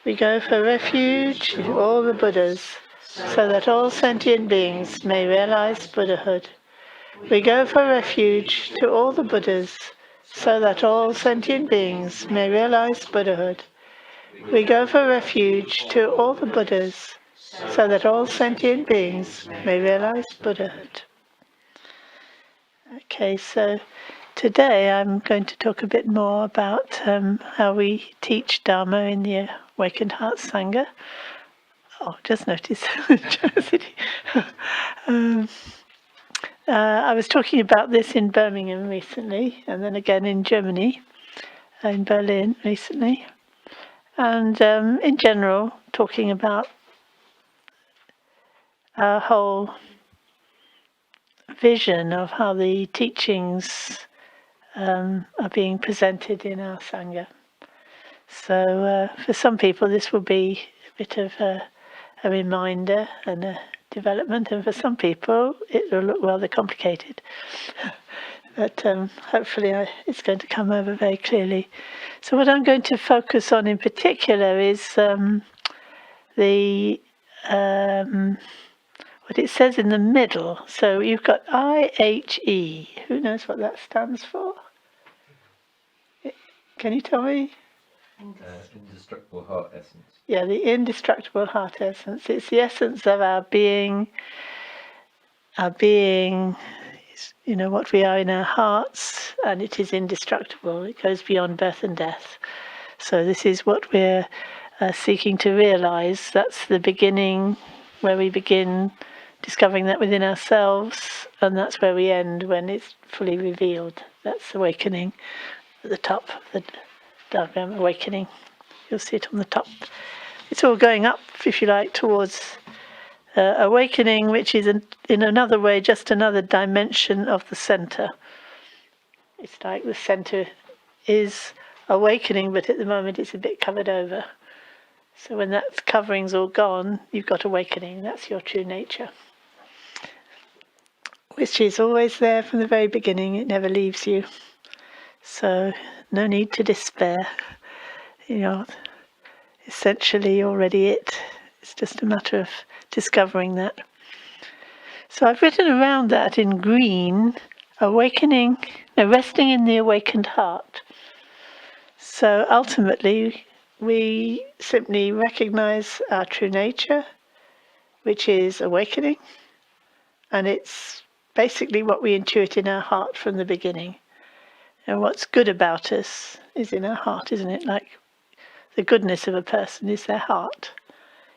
We go for refuge to all the Buddhas, so that all sentient beings may realize Buddhahood. We go for refuge to all the Buddhas, so that all sentient beings may realize Buddhahood. We go for refuge to all the Buddhas, so that all sentient beings may realize Buddhahood. Okay, so today I'm going to talk a bit more about how we teach Dharma in the Awakened Heart Sangha. Oh, just noticed. I was talking about this in Birmingham recently, and then again in Germany, in Berlin recently, and in general talking about our whole vision of how the teachings are being presented in our Sangha. So for some people this will be a bit of a reminder and a development, and for some people it will look rather complicated. But hopefully it's going to come over very clearly. So what I'm going to focus on in particular is what it says in the middle. So you've got IHE. Who knows what that stands for? Can you tell me? Indestructible heart essence. Yeah, the indestructible heart essence. It's the essence of our being. Our being is, what we are in our hearts, and it is indestructible. It goes beyond birth and death. So this is what we're seeking to realize. That's the beginning, where we begin discovering that within ourselves, and that's where we end when it's fully revealed. That's awakening at the top of the diagram, awakening. You'll see it on the top. It's all going up, if you like, towards awakening, which is in another way just another dimension of the center. It's like the center is awakening, but at the moment it's a bit covered over. So when that covering's all gone, you've got awakening. That's your true nature, which is always there from the very beginning. It never leaves you. So no need to despair. Essentially already it's just a matter of discovering that. So I've written around that in green, resting in the awakened heart. So ultimately we simply recognize our true nature, which is awakening, and it's basically what we intuit in our heart from the beginning. And what's good about us is in our heart, isn't it? Like the goodness of a person is their heart.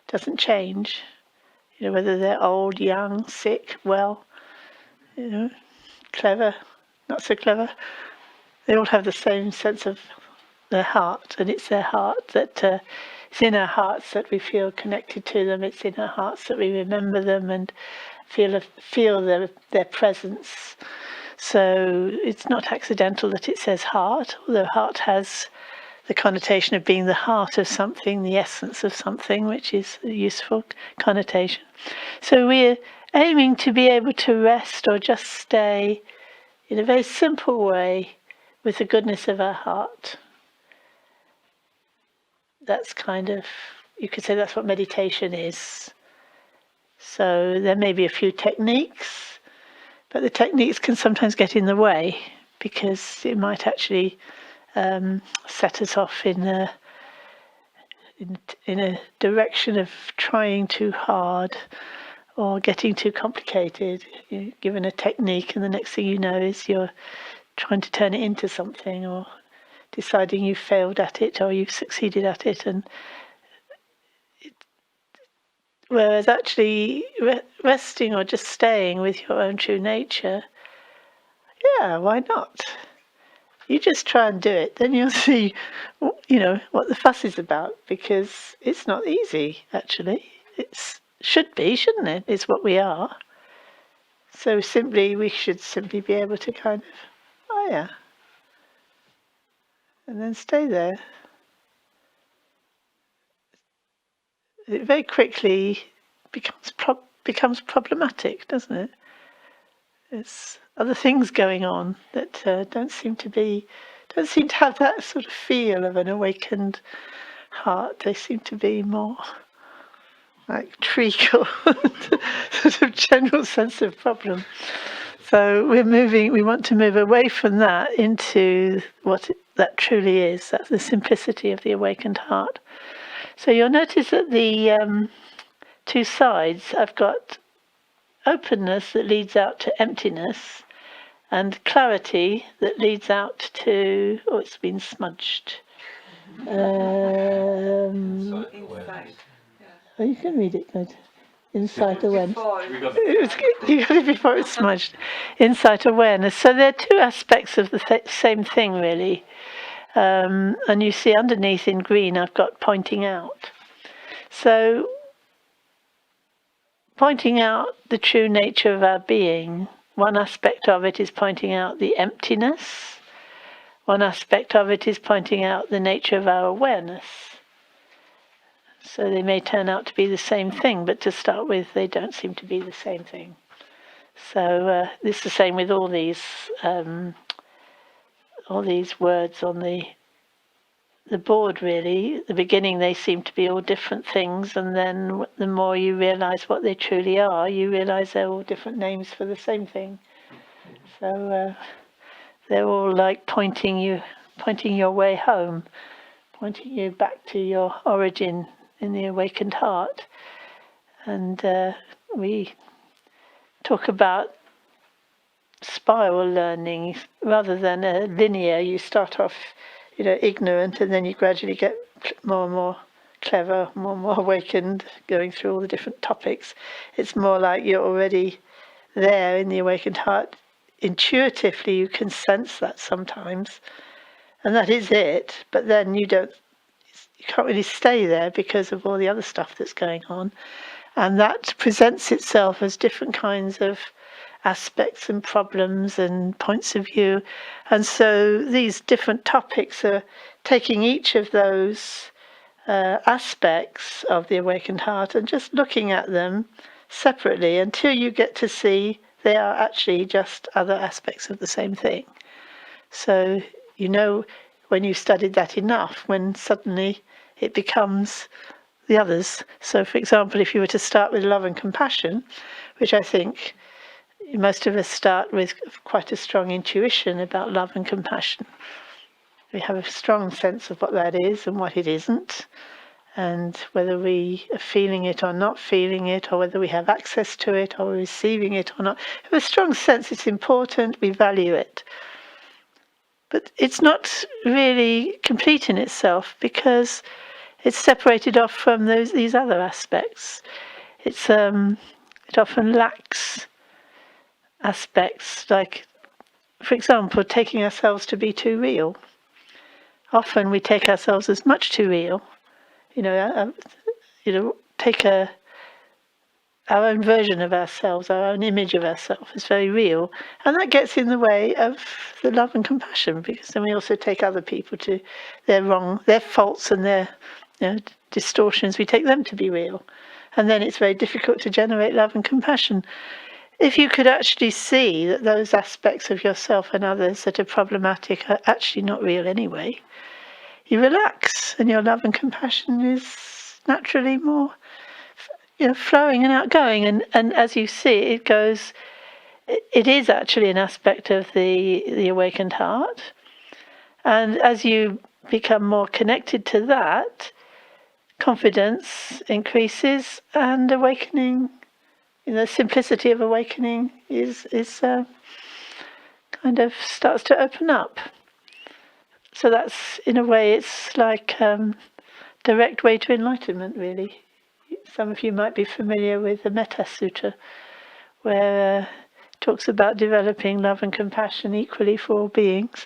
It doesn't change. Whether they're old, young, sick, well, clever, not so clever. They all have the same sense of their heart, and it's their heart that it's in our hearts that we feel connected to them. It's in our hearts that we remember them and feel their presence. So it's not accidental that it says heart, although heart has the connotation of being the heart of something, the essence of something, which is a useful connotation. So we're aiming to be able to rest or just stay in a very simple way with the goodness of our heart. That's you could say that's what meditation is. So there may be a few techniques, but the techniques can sometimes get in the way because it might actually set us off in a direction of trying too hard or getting too complicated. You're given a technique, and the next thing you know is you're trying to turn it into something, or deciding you've failed at it or you've succeeded at it. Whereas actually resting or just staying with your own true nature, yeah, why not? You just try and do it, then you'll see, what the fuss is about, because it's not easy, actually. It should be, shouldn't it? It's what we are. So we should simply be able to kind of, oh yeah, and then stay there. It very quickly becomes problematic, doesn't it? There's other things going on that don't seem to have that sort of feel of an awakened heart, they seem to be more like treacle, sort of general sense of problem. So we want to move away from that into what that truly is. That's the simplicity of the awakened heart. So you'll notice that the two sides, I've got openness that leads out to emptiness, and clarity that leads out to, oh, it's been smudged. Oh, you can read it good. Insight awareness. You got it before it's smudged. Insight awareness. So they're two aspects of the same thing, really. And you see underneath in green, I've got pointing out. So pointing out the true nature of our being, one aspect of it is pointing out the emptiness. One aspect of it is pointing out the nature of our awareness. So they may turn out to be the same thing, but to start with, they don't seem to be the same thing. So this is the same with all these words on the board, really. At the beginning, they seem to be all different things, and then the more you realise what they truly are, you realise they're all different names for the same thing. So they're all like pointing your way home, pointing you back to your origin in the awakened heart. And we talk about spiral learning rather than a linear. You start off, ignorant, and then you gradually get more and more clever, more and more awakened, going through all the different topics. It's more like you're already there in the awakened heart. Intuitively, you can sense that sometimes, and that is it. But then you can't really stay there because of all the other stuff that's going on, and that presents itself as different kinds of aspects and problems and points of view. And so these different topics are taking each of those aspects of the awakened heart and just looking at them separately until you get to see they are actually just other aspects of the same thing. So when you've studied that enough, when suddenly it becomes the others. So for example, if you were to start with love and compassion, which I think most of us start with quite a strong intuition about love and compassion. We have a strong sense of what that is and what it isn't, and whether we are feeling it or not feeling it, or whether we have access to it or receiving it or not. We have a strong sense it's important, we value it. But it's not really complete in itself because it's separated off from these other aspects. It often lacks aspects, like, for example, taking ourselves to be too real. Often we take ourselves as much too real. Take our own version of ourselves, our own image of ourselves is very real, and that gets in the way of the love and compassion, because then we also take other people to their faults and their distortions. We take them to be real, and then it's very difficult to generate love and compassion. If you could actually see that those aspects of yourself and others that are problematic are actually not real anyway, you relax, and your love and compassion is naturally more flowing and outgoing. And as you see, it is actually an aspect of the awakened heart. And as you become more connected to that, confidence increases, and awakening, the simplicity of awakening is kind of starts to open up. So that's, in a way, it's like direct way to enlightenment, really. Some of you might be familiar with the Metta Sutta, where it talks about developing love and compassion equally for all beings.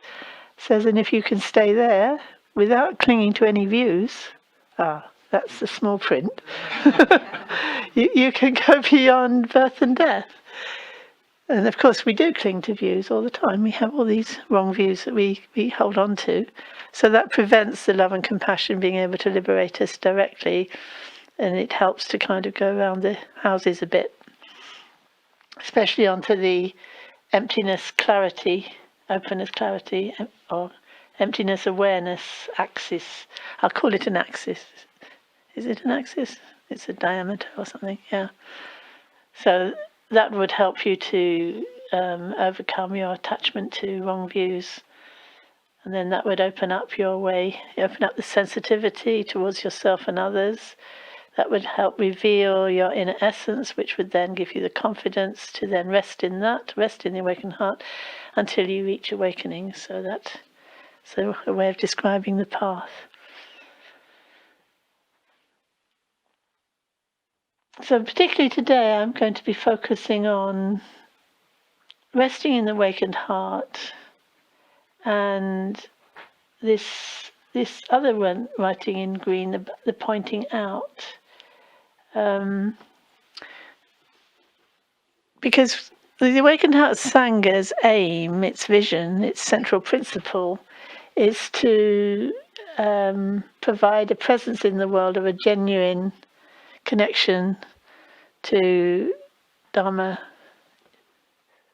It says, and if you can stay there without clinging to any views, that's the small print, you can go beyond birth and death. And of course we do cling to views all the time. We have all these wrong views that we hold on to. So that prevents the love and compassion being able to liberate us directly, and it helps to kind of go around the houses a bit, especially onto the emptiness, clarity, openness, clarity, or emptiness awareness axis. I'll call it an axis. Is it an axis? It's a diameter or something, yeah. So that would help you to overcome your attachment to wrong views. And then that would open up your way, open up the sensitivity towards yourself and others. That would help reveal your inner essence, which would then give you the confidence to then rest in that, rest in the awakened heart, until you reach awakening. So a way of describing the path. So particularly today, I'm going to be focusing on resting in the awakened heart, and this other one writing in green, the pointing out, because the awakened heart sanga's aim, its vision, its central principle, is to provide a presence in the world of a genuine connection to Dharma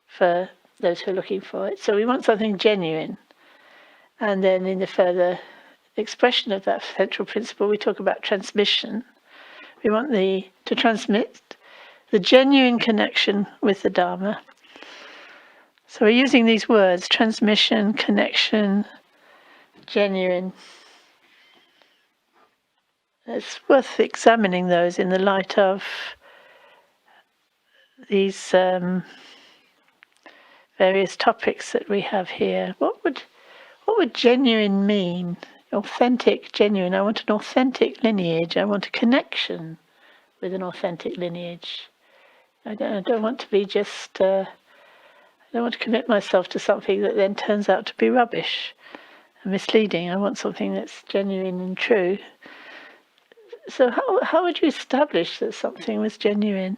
for those who are looking for it. So we want something genuine. And then in the further expression of that central principle, we talk about transmission. We want to transmit the genuine connection with the Dharma. So we're using these words, transmission, connection, genuine. It's worth examining those in the light of these various topics that we have here. What would genuine mean? Authentic, genuine. I want an authentic lineage. I want a connection with an authentic lineage. I don't want to be just. I don't want to commit myself to something that then turns out to be rubbish and misleading. I want something that's genuine and true. So how would you establish that something was genuine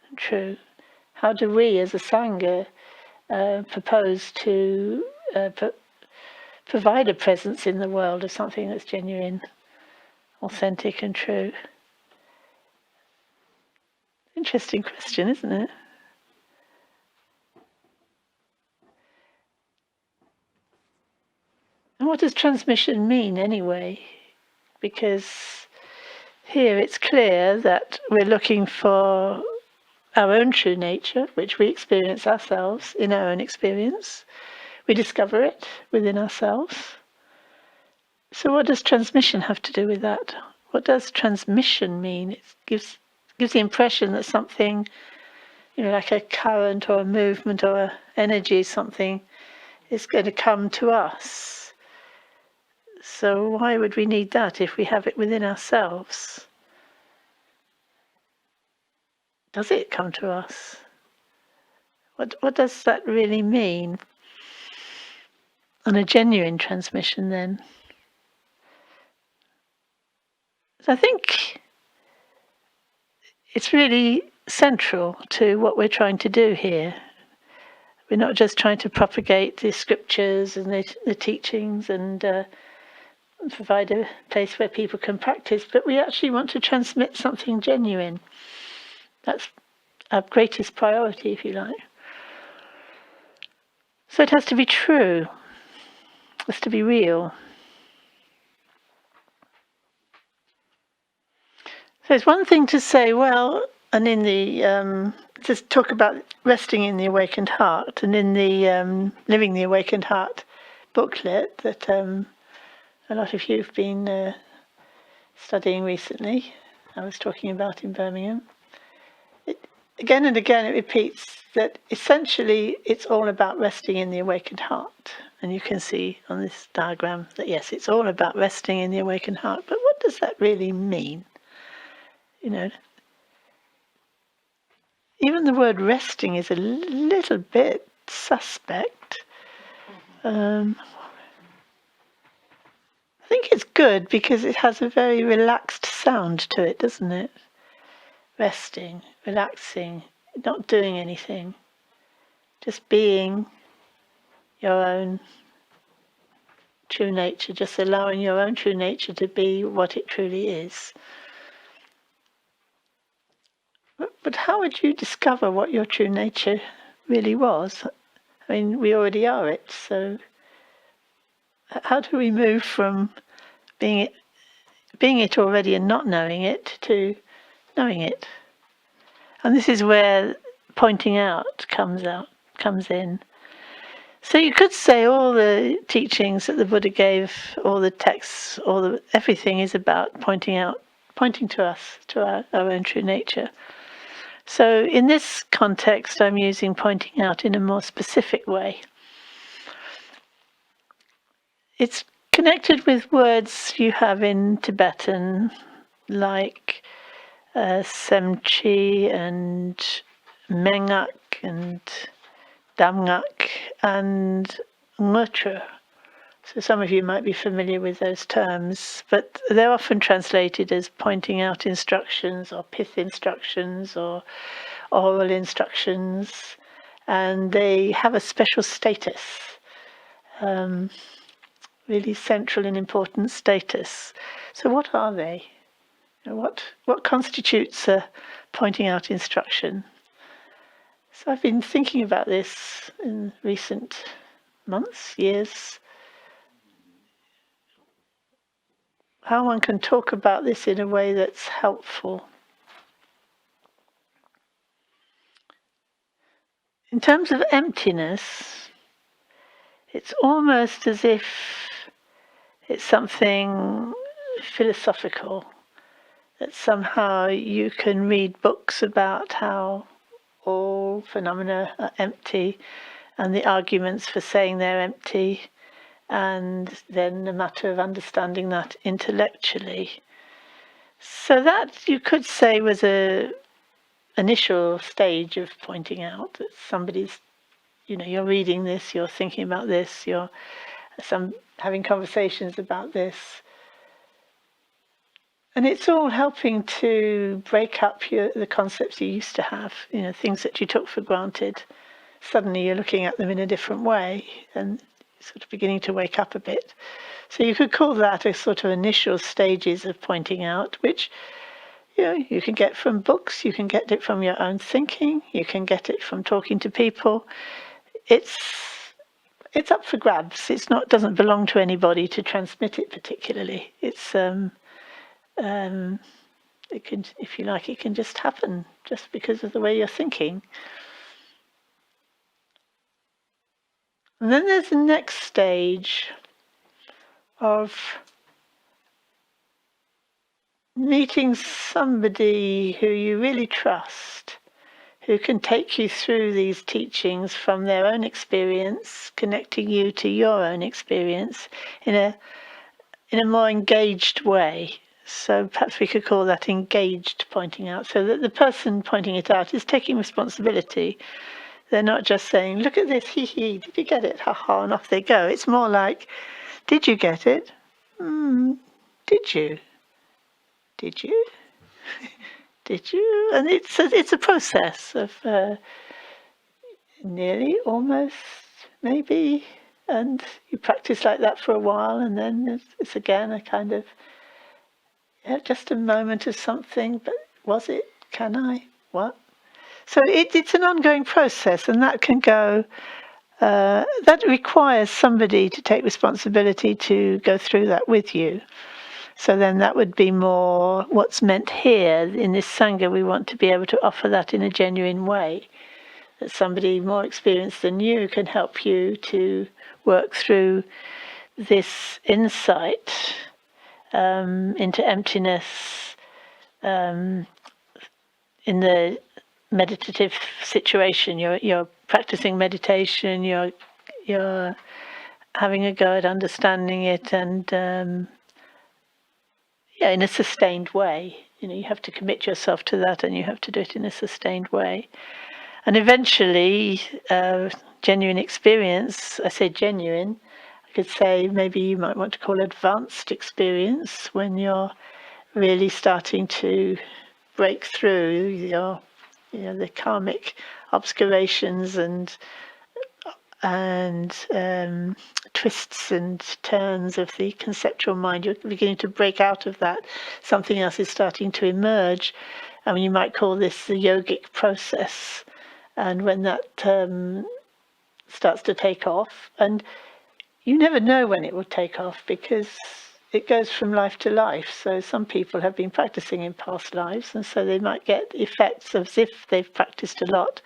and true? How do we, as a Sangha, propose to provide a presence in the world of something that's genuine, authentic and true? Interesting question, isn't it? And what does transmission mean anyway? Because here it's clear that we're looking for our own true nature, which we experience ourselves in our own experience. We discover it within ourselves. So what does transmission have to do with that? What does transmission mean? It gives the impression that something, like a current or a movement or an energy, something is going to come to us. So why would we need that if we have it within ourselves? Does it come to us? What does that really mean? On a genuine transmission, then. So I think it's really central to what we're trying to do here. We're not just trying to propagate the scriptures and the teachings and provide a place where people can practice, but we actually want to transmit something genuine. That's our greatest priority, if you like. So it has to be true. It has to be real. So it's one thing to say, well, and in the just talk about resting in the awakened heart, and in the Living the Awakened Heart booklet that a lot of you have been studying recently, I was talking about in Birmingham. Again and again it repeats that essentially it's all about resting in the awakened heart. And you can see on this diagram that yes, it's all about resting in the awakened heart. But what does that really mean? Even the word resting is a little bit suspect. I think it's good because it has a very relaxed sound to it, doesn't it? Resting, relaxing, not doing anything, just being your own true nature, just allowing your own true nature to be what it truly is. But how would you discover what your true nature really was? I mean, we already are it, so how do we move from being it already and not knowing it to knowing it? And this is where pointing out comes in. So you could say all the teachings that the Buddha gave, all the texts, everything is about pointing to us, to our own true nature. So in this context, I'm using pointing out in a more specific way. It's connected with words you have in Tibetan, like Semchi and Mengak and Damngak and Ngutra. So some of you might be familiar with those terms, but they're often translated as pointing out instructions or pith instructions or oral instructions, and they have a special status, really central and important status. So what are they? What constitutes a pointing out instruction? So I've been thinking about this in recent months, years, how one can talk about this in a way that's helpful. In terms of emptiness, it's almost as if it's something philosophical, that somehow you can read books about how all phenomena are empty and the arguments for saying they're empty, and then a matter of understanding that intellectually. So that, you could say, was a initial stage of pointing out that somebody's, you're reading this, you're thinking about this, you're having conversations about this. And it's all helping to break up the concepts you used to have, things that you took for granted. Suddenly you're looking at them in a different way and sort of beginning to wake up a bit. So you could call that a sort of initial stages of pointing out, which you can get from books, you can get it from your own thinking, you can get it from talking to people. It's up for grabs. Doesn't belong to anybody to transmit it particularly. It's it can, if you like, it can just happen just because of the way you're thinking. And then there's the next stage of meeting somebody who you really trust, who can take you through these teachings from their own experience, connecting you to your own experience in a more engaged way. So perhaps we could call that engaged pointing out, so that the person pointing it out is taking responsibility. They're not just saying, look at this, hee hee, did you get it? Ha ha, and off they go. It's more like, did you get it? Did you? Did you? Did you? And it's a process of nearly, almost, maybe, and you practice like that for a while, and then it's again a kind of just a moment of something. But was it? Can I? What? So it's an ongoing process, and that can go. That requires somebody to take responsibility to go through that with you. So then that would be more what's meant here in this Sangha. We want to be able to offer that in a genuine way, that somebody more experienced than you can help you to work through this insight into emptiness in the meditative situation. You're practicing meditation, you're having a go at understanding it, and in a sustained way. You have to commit yourself to that, and you have to do it in a sustained way. And eventually, genuine experience, I say genuine, I could say maybe you might want to call advanced experience, when you're really starting to break through the karmic obscurations and twists and turns of the conceptual mind. You're beginning to break out of that. Something else is starting to emerge. I mean, you might call this the yogic process. And when that starts to take off, and you never know when it will take off, because it goes from life to life. So some people have been practicing in past lives, and so they might get effects as if they've practiced a lot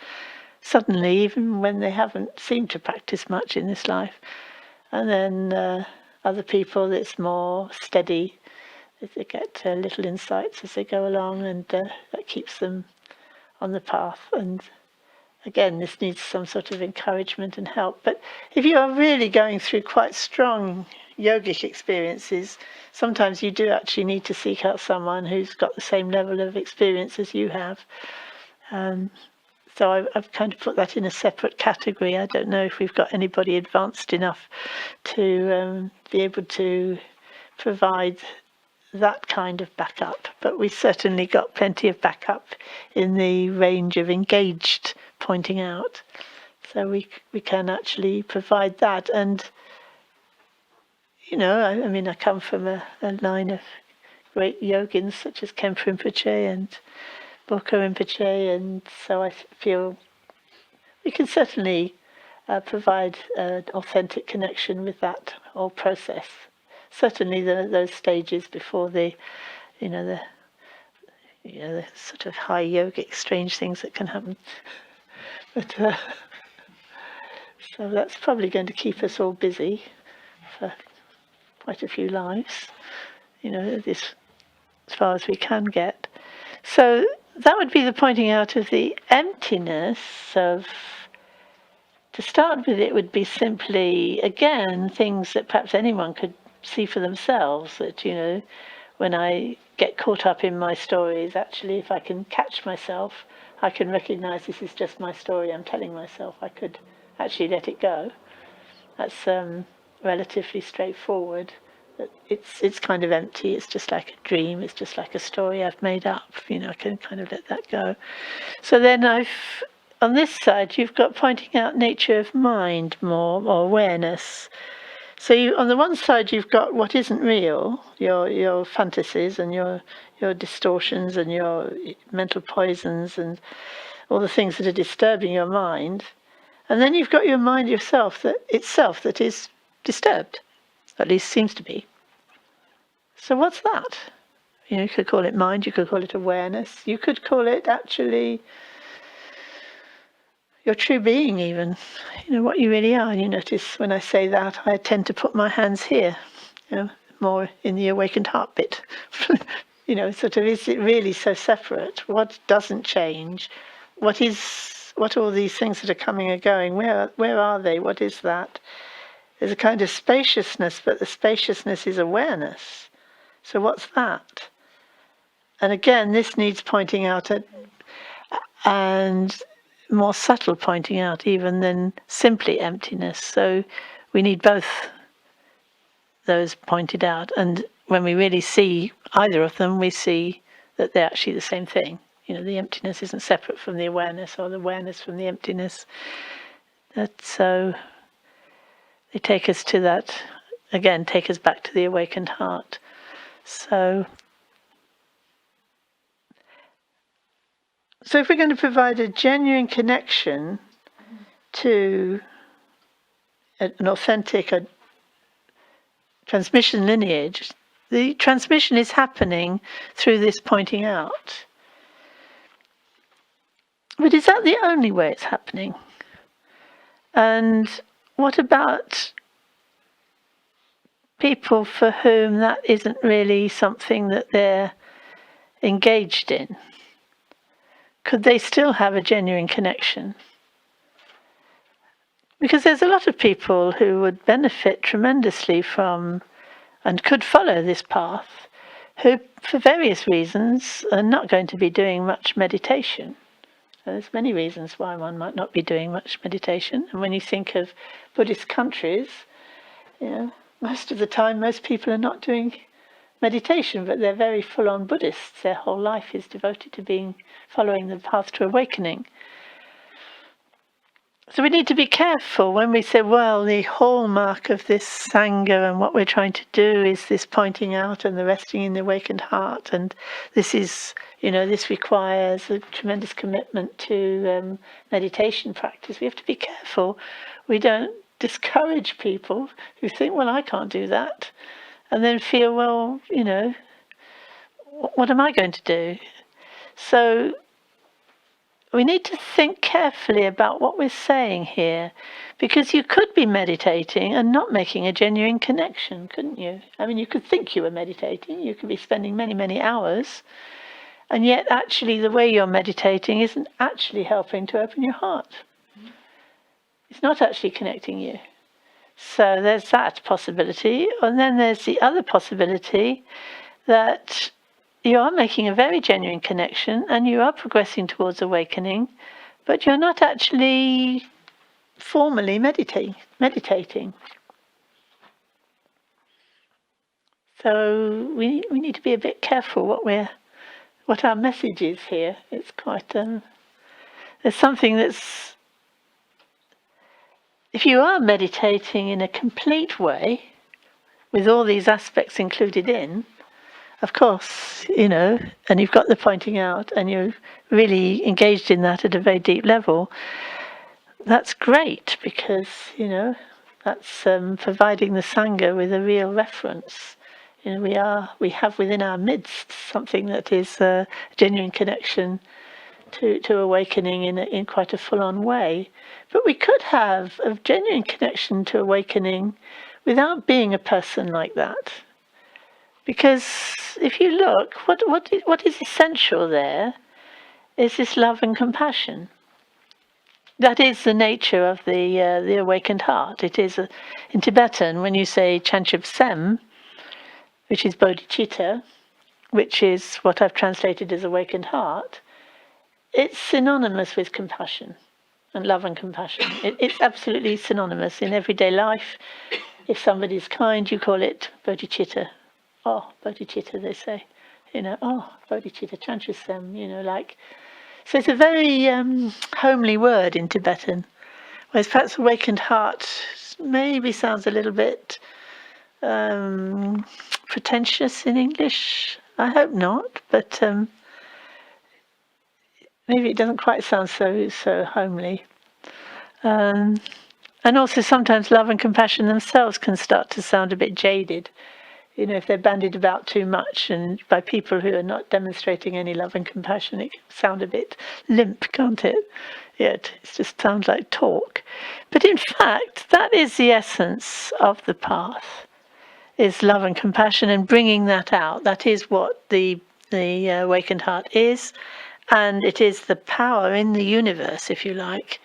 suddenly, even when they haven't seemed to practice much in this life. And then other people, it's more steady. They get little insights as they go along, and that keeps them on the path. And again, this needs some sort of encouragement and help. But if you are really going through quite strong yogic experiences, sometimes you do actually need to seek out someone who's got the same level of experience as you have. So I've kind of put that in a separate category. I don't know if we've got anybody advanced enough to be able to provide that kind of backup, but we certainly got plenty of backup in the range of engaged pointing out. So we can actually provide that. And, you know, I mean, I come from a line of great yogins such as Khenpo Rinpoche and Bokha Rinpoche, and so I feel we can certainly provide an authentic connection with that whole process. Certainly those stages before the sort of high yogic strange things that can happen. But so that's probably going to keep us all busy for quite a few lives, you know, this as far as we can get. So that would be the pointing out of the emptiness of. To start with, it would be simply, again, things that perhaps anyone could see for themselves, that, you know, when I get caught up in my stories, actually, if I can catch myself, I can recognize this is just my story I'm telling myself. I could actually let it go. That's relatively straightforward. It's kind of empty. It's just like a dream. It's just like a story I've made up. You know, I can kind of let that go. So then on this side, you've got pointing out nature of mind more, or awareness. So on the one side, you've got what isn't real, your fantasies and your distortions and your mental poisons and all the things that are disturbing your mind. And then you've got your mind itself that is disturbed, at least seems to be. So what's that? You know, you could call it mind, you could call it awareness, you could call it actually your true being, even, you know, what you really are. And you notice when I say that, I tend to put my hands here, you know, more in the awakened heart bit. You know, sort of, is it really so separate? What doesn't change? What all these things that are coming and going? Where are they? What is that? There's a kind of spaciousness, but the spaciousness is awareness. So what's that? And again, this needs pointing out and more subtle pointing out even than simply emptiness. So we need both those pointed out. And when we really see either of them, we see that they're actually the same thing. You know, the emptiness isn't separate from the awareness, or the awareness from the emptiness. So they take us to that, again, take us back to the awakened heart. So if we're going to provide a genuine connection to an authentic transmission lineage, the transmission is happening through this pointing out. But is that the only way it's happening? And what about people for whom that isn't really something that they're engaged in? Could they still have a genuine connection? Because there's a lot of people who would benefit tremendously from and could follow this path, who, for various reasons, are not going to be doing much meditation. So there's many reasons why one might not be doing much meditation. And when you think of Buddhist countries, you know, most of the time, most people are not doing meditation, but they're very full-on Buddhists. Their whole life is devoted to following the path to awakening. So we need to be careful when we say, well, the hallmark of this Sangha and what we're trying to do is this pointing out and the resting in the awakened heart, and this is, you know, this requires a tremendous commitment to meditation practice. We have to be careful we don't discourage people who think, well, I can't do that, and then feel, well, what am I going to do? So we need to think carefully about what we're saying here, because you could be meditating and not making a genuine connection, couldn't you? I mean, you could think you were meditating, you could be spending many, many hours, and yet actually the way you're meditating isn't actually helping to open your heart. It's not actually connecting you. So there's that possibility. And then there's the other possibility that you are making a very genuine connection and you are progressing towards awakening, but you're not actually formally meditating. So we need to be a bit careful what our message is here. It's quite there's something that's, if you are meditating in a complete way, with all these aspects included in, of course, and you've got the pointing out and you're really engaged in that at a very deep level, that's great, because, that's providing the Sangha with a real reference. We have within our midst something that is a genuine connection to awakening in quite a full-on way. But we could have a genuine connection to awakening without being a person like that. Because if you look, what is essential there is this love and compassion. That is the nature of the awakened heart. It is, in Tibetan, when you say Chanchub Sem, which is bodhicitta, which is what I've translated as awakened heart, it's synonymous with compassion and love and compassion. It's absolutely synonymous in everyday life. If somebody's kind, you call it bodhicitta. Oh, bodhicitta, they say. Oh, bodhicitta, Chanchub Sem, like. So it's a very homely word in Tibetan, whereas perhaps awakened heart maybe sounds a little bit pretentious in English. I hope not, but maybe it doesn't quite sound so homely. And also sometimes love and compassion themselves can start to sound a bit jaded. If they're bandied about too much and by people who are not demonstrating any love and compassion, it can sound a bit limp, can't it? Yeah, it just sounds like talk. But in fact, that is the essence of the path, is love and compassion, and bringing that out. That is what the awakened heart is, and it is the power in the universe, if you like.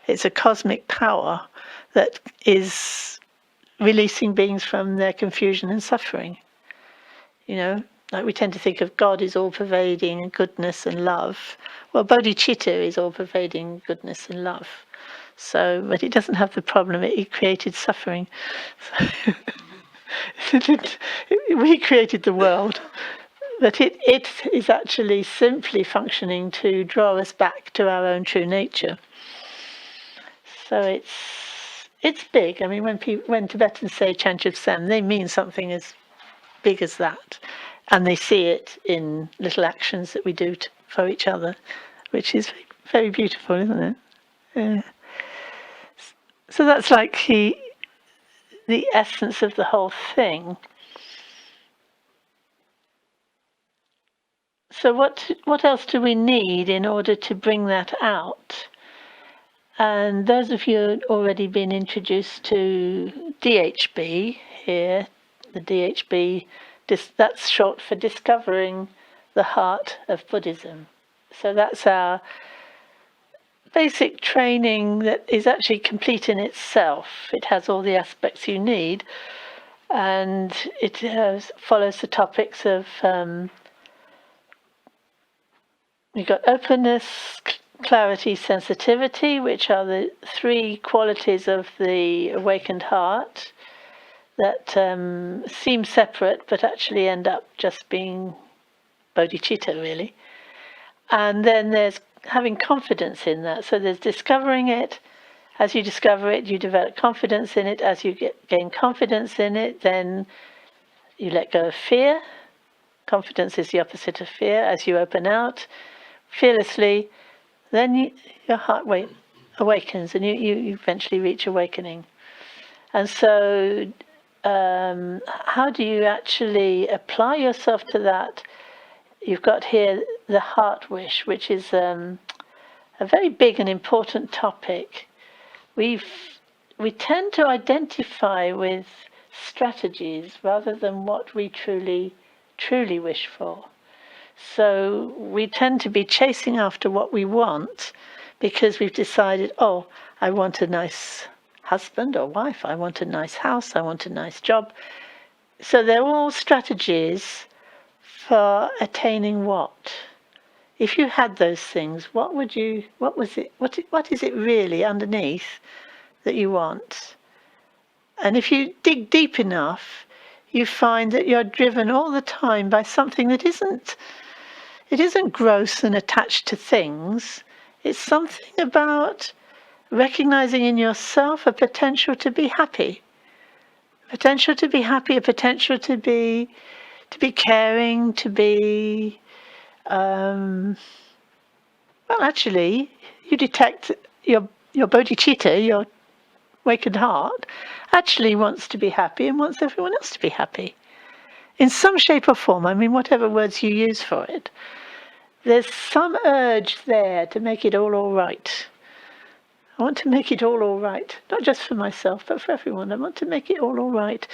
It's a cosmic power that is releasing beings from their confusion and suffering. Like we tend to think of God as all-pervading goodness and love. Well, bodhicitta is all-pervading goodness and love. So, but it doesn't have the problem. It created suffering. We created the world, but it is actually simply functioning to draw us back to our own true nature. So it's big. I mean, when Tibetans say Chanchub Sem, they mean something as big as that, and they see it in little actions that we do for each other, which is very beautiful, isn't it? Yeah. So that's like the essence of the whole thing. So what else do we need in order to bring that out? And those of you who've already been introduced to DHB here, the DHB, that's short for Discovering the Heart of Buddhism. So that's our basic training that is actually complete in itself. It has all the aspects you need, and it follows the topics of you've got openness, clarity, sensitivity, which are the three qualities of the awakened heart that seem separate but actually end up just being bodhicitta, really. And then there's having confidence in that. So there's discovering it. As you discover it, you develop confidence in it. As you gain confidence in it, then you let go of fear. Confidence is the opposite of fear. As you open out fearlessly, then your heart awakens, and you eventually reach awakening. And so how do you actually apply yourself to that? You've got here the heart wish, which is a very big and important topic. We tend to identify with strategies rather than what we truly wish for. So we tend to be chasing after what we want because we've decided, oh, I want a nice husband or wife, I want a nice house, I want a nice job. So they're all strategies for attaining what? If you had those things, what is it really underneath that you want? And if you dig deep enough, you find that you're driven all the time by something that isn't gross and attached to things. It's something about recognizing in yourself a potential to be happy. A potential to be happy, a potential to be caring, to be well, actually, you detect your bodhicitta, your awakened heart, actually wants to be happy and wants everyone else to be happy. In some shape or form, I mean, whatever words you use for it. There's some urge there to make it all right. I want to make it all right, not just for myself, but for everyone. I want to make it all right.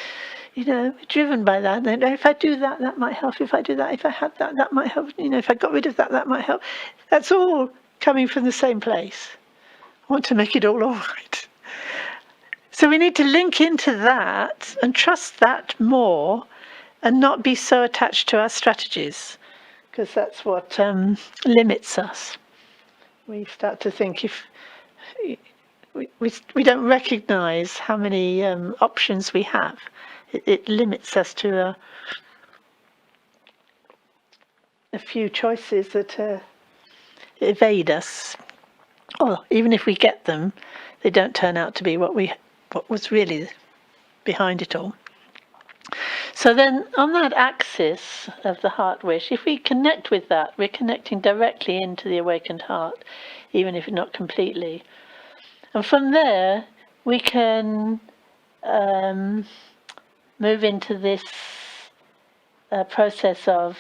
You know, driven by that. And if I do that, that might help. If I do that, if I had that, that might help. You know, if I got rid of that, that might help. That's all coming from the same place. I want to make it all right. So we need to link into that and trust that more and not be so attached to our strategies, because that's what limits us. We start to think if we don't recognize how many options we have. It limits us to a few choices that evade us. Or even if we get them, they don't turn out to be what was really behind it all. So then on that axis of the heart wish, if we connect with that, we're connecting directly into the awakened heart, even if not completely. And from there, we can move into this process of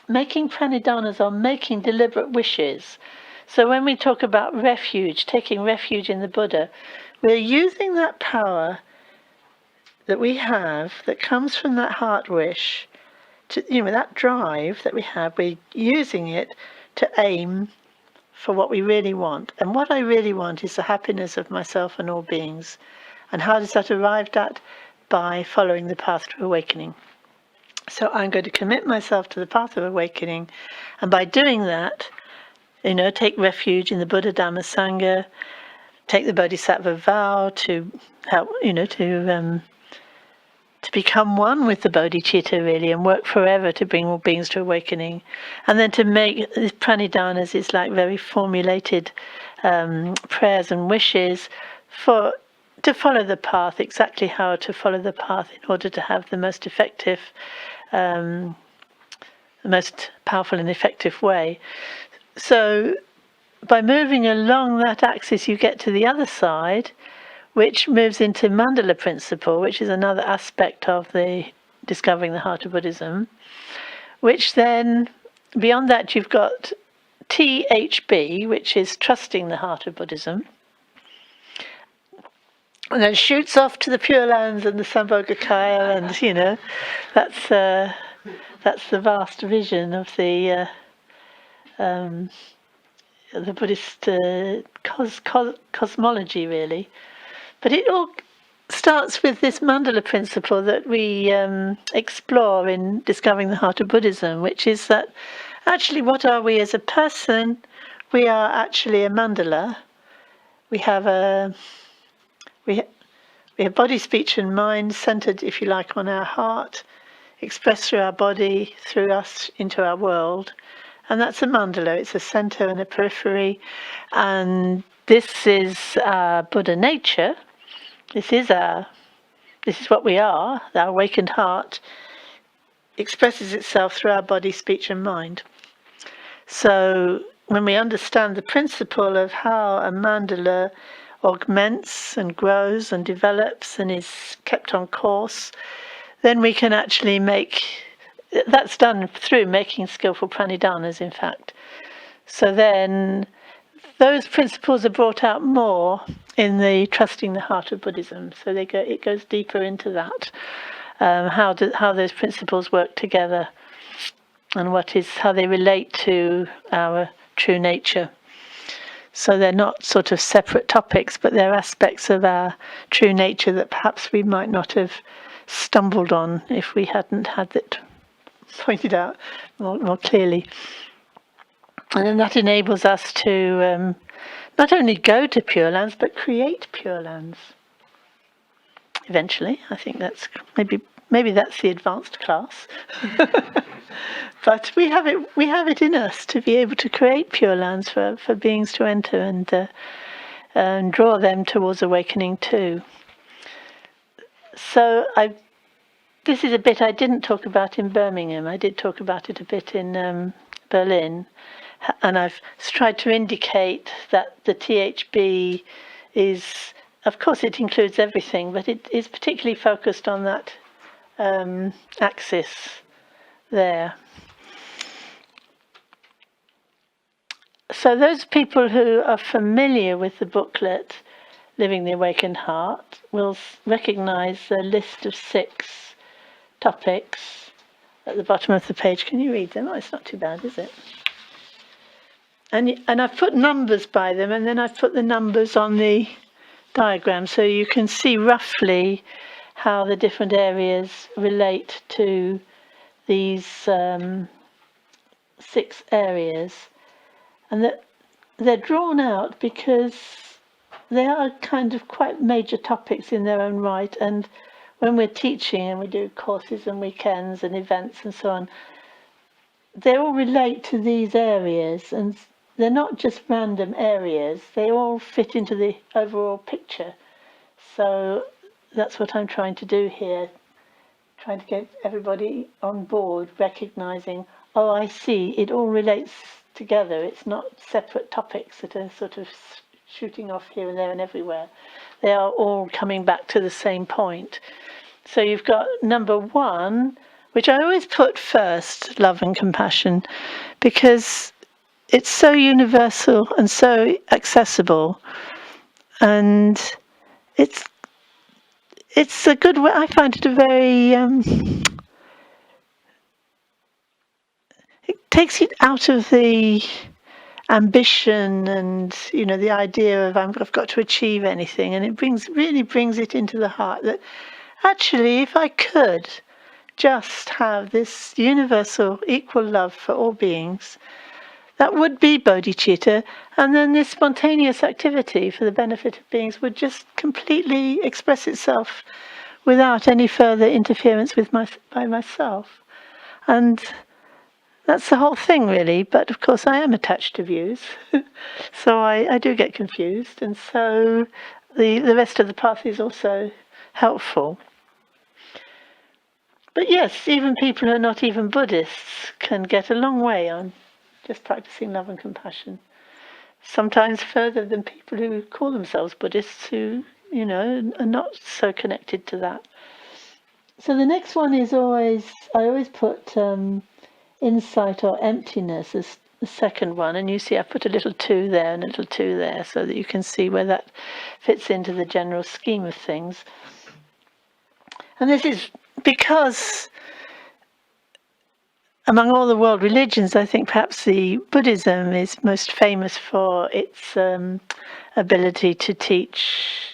making pranidhanas, or making deliberate wishes. So when we talk about refuge, taking refuge in the Buddha, we're using that power that we have that comes from that heart wish, to, you know, that drive that we have, we're using it to aim for what we really want. And what I really want is the happiness of myself and all beings. And how does that arrived at? By following the path to awakening. So I'm going to commit myself to the path of awakening, and by doing that, you know, take refuge in the Buddha, Dhamma, Sangha, take the Bodhisattva vow to help, you know, to become one with the bodhicitta, really, and work forever to bring all beings to awakening. And then to make these pranidhanas is like very formulated prayers and wishes to follow the path, exactly how to follow the path in order to have the most effective, the most powerful and effective way. So by moving along that axis, you get to the other side, which moves into mandala principle, which is another aspect of the discovering the heart of Buddhism, which then, beyond that, you've got THB, which is trusting the heart of Buddhism, and then shoots off to the Pure Lands and the Sambhogakaya, and, you know, that's the vast vision of the Buddhist cosmology, really. But it all starts with this mandala principle that we explore in Discovering the Heart of Buddhism, which is that actually what are we as a person? We are actually a mandala. We have body, speech and mind centered, if you like, on our heart, expressed through our body, through us into our world. And that's a mandala. It's a center and a periphery. And this is our Buddha nature. This is what we are. Our awakened heart expresses itself through our body, speech and mind. So when we understand the principle of how a mandala augments and grows and develops and is kept on course, then we can actually that's done through making skillful pranidhanas, in fact. So then those principles are brought out more in the Trusting the Heart of Buddhism. So it goes deeper into that, how those principles work together and how they relate to our true nature. So they're not sort of separate topics, but they're aspects of our true nature that perhaps we might not have stumbled on if we hadn't had it pointed out more clearly. And then that enables us to not only go to Pure Lands, but create Pure Lands. Eventually, I think that's maybe that's the advanced class. But we have it in us to be able to create Pure Lands for beings to enter and draw them towards awakening too. So this is a bit I didn't talk about in Birmingham. I did talk about it a bit in Berlin, and I've tried to indicate that the THB is, of course, it includes everything, but it is particularly focused on that axis there. So those people who are familiar with the booklet, Living the Awakened Heart, will recognise a list of 6 topics at the bottom of the page. Can you read them? Oh, it's not too bad, is it? And I've put numbers by them, and then I've put the numbers on the diagram, so you can see roughly how the different areas relate to these 6 areas. And they're drawn out because they are kind of quite major topics in their own right. And when we're teaching and we do courses and weekends and events and so on, they all relate to these areas, and they're not just random areas, they all fit into the overall picture. So that's what I'm trying to do here, trying to get everybody on board, recognizing, oh, I see, it all relates together. It's not separate topics that are sort of shooting off here and there and everywhere. They are all coming back to the same point. So you've got number 1, which I always put first, love and compassion, because it's so universal and so accessible, and it's a good way. I find it a very it takes it out of the ambition and the idea of I've got to achieve anything, and it really brings it into the heart that actually, if I could just have this universal equal love for all beings, that would be bodhicitta, and then this spontaneous activity for the benefit of beings would just completely express itself without any further interference by myself. And that's the whole thing, really. But of course, I am attached to views, so I do get confused, and so the rest of the path is also helpful. But yes, even people who are not even Buddhists can get a long way on just practicing love and compassion. Sometimes further than people who call themselves Buddhists, who are not so connected to that. So the next one is I always put insight or emptiness as the second one, and you see I put a little 2 there and a little 2 there, so that you can see where that fits into the general scheme of things. And this is because among all the world religions, I think perhaps the Buddhism is most famous for its ability to teach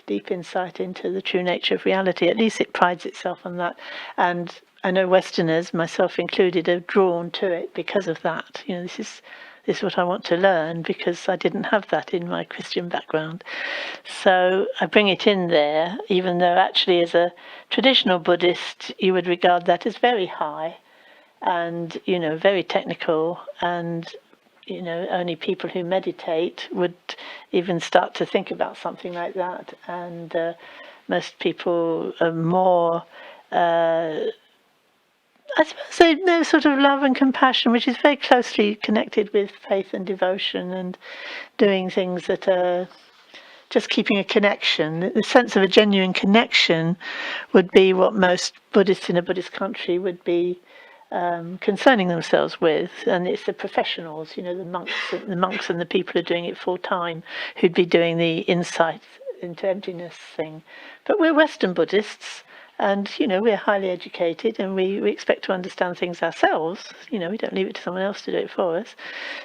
deep insight into the true nature of reality. At least it prides itself on that. And I know Westerners, myself included, are drawn to it because of that. This is what I want to learn, because I didn't have that in my Christian background. So I bring it in there, even though actually as a traditional Buddhist, you would regard that as very high and, very technical, and, only people who meditate would even start to think about something like that. And most people are more, I suppose they know sort of love and compassion, which is very closely connected with faith and devotion and doing things that are just keeping a connection. The sense of a genuine connection would be what most Buddhists in a Buddhist country would be concerning themselves with, and it's the professionals, the monks and the people who are doing it full time, who'd be doing the insight into emptiness thing. But we're Western Buddhists, and we're highly educated, and we expect to understand things ourselves. We don't leave it to someone else to do it for us.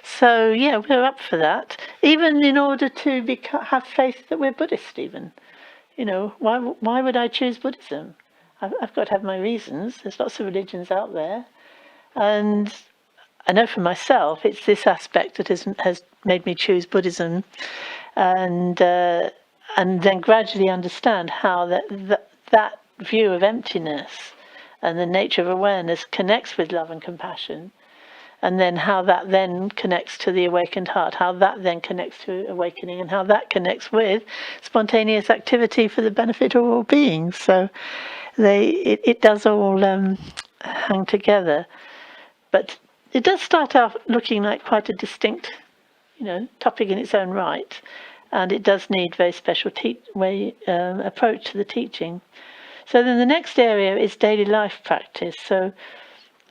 So yeah, we're up for that, even in order to have faith that we're Buddhist. Even why would I choose Buddhism? I've got to have my reasons. There's lots of religions out there. And I know for myself, it's this aspect that has made me choose Buddhism, and then gradually understand how that view of emptiness and the nature of awareness connects with love and compassion, and then how that then connects to the awakened heart, how that then connects to awakening, and how that connects with spontaneous activity for the benefit of all beings. So it does all hang together. But it does start off looking like quite a distinct, topic in its own right, and it does need very special approach to the teaching. So then the next area is daily life practice. So,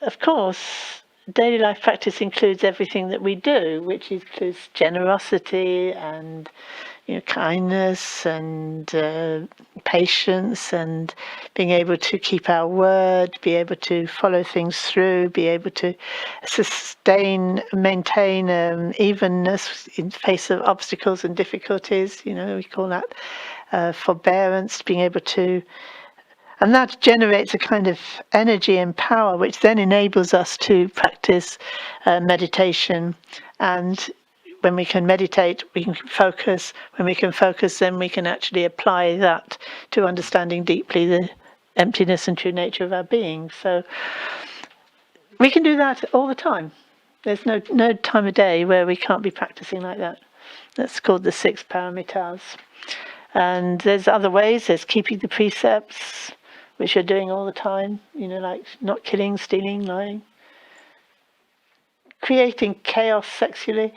of course, daily life practice includes everything that we do, which includes generosity and kindness and patience, and being able to keep our word, be able to follow things through, be able to maintain evenness in face of obstacles and difficulties. We call that forbearance, being able to. And that generates a kind of energy and power, which then enables us to practice meditation. And when we can meditate, we can focus. When we can focus, then we can actually apply that to understanding deeply the emptiness and true nature of our being. So we can do that all the time. There's no time of day where we can't be practicing like that. That's called the 6 paramitas. And there's other ways. There's keeping the precepts, which you're doing all the time, like not killing, stealing, lying. Creating chaos sexually,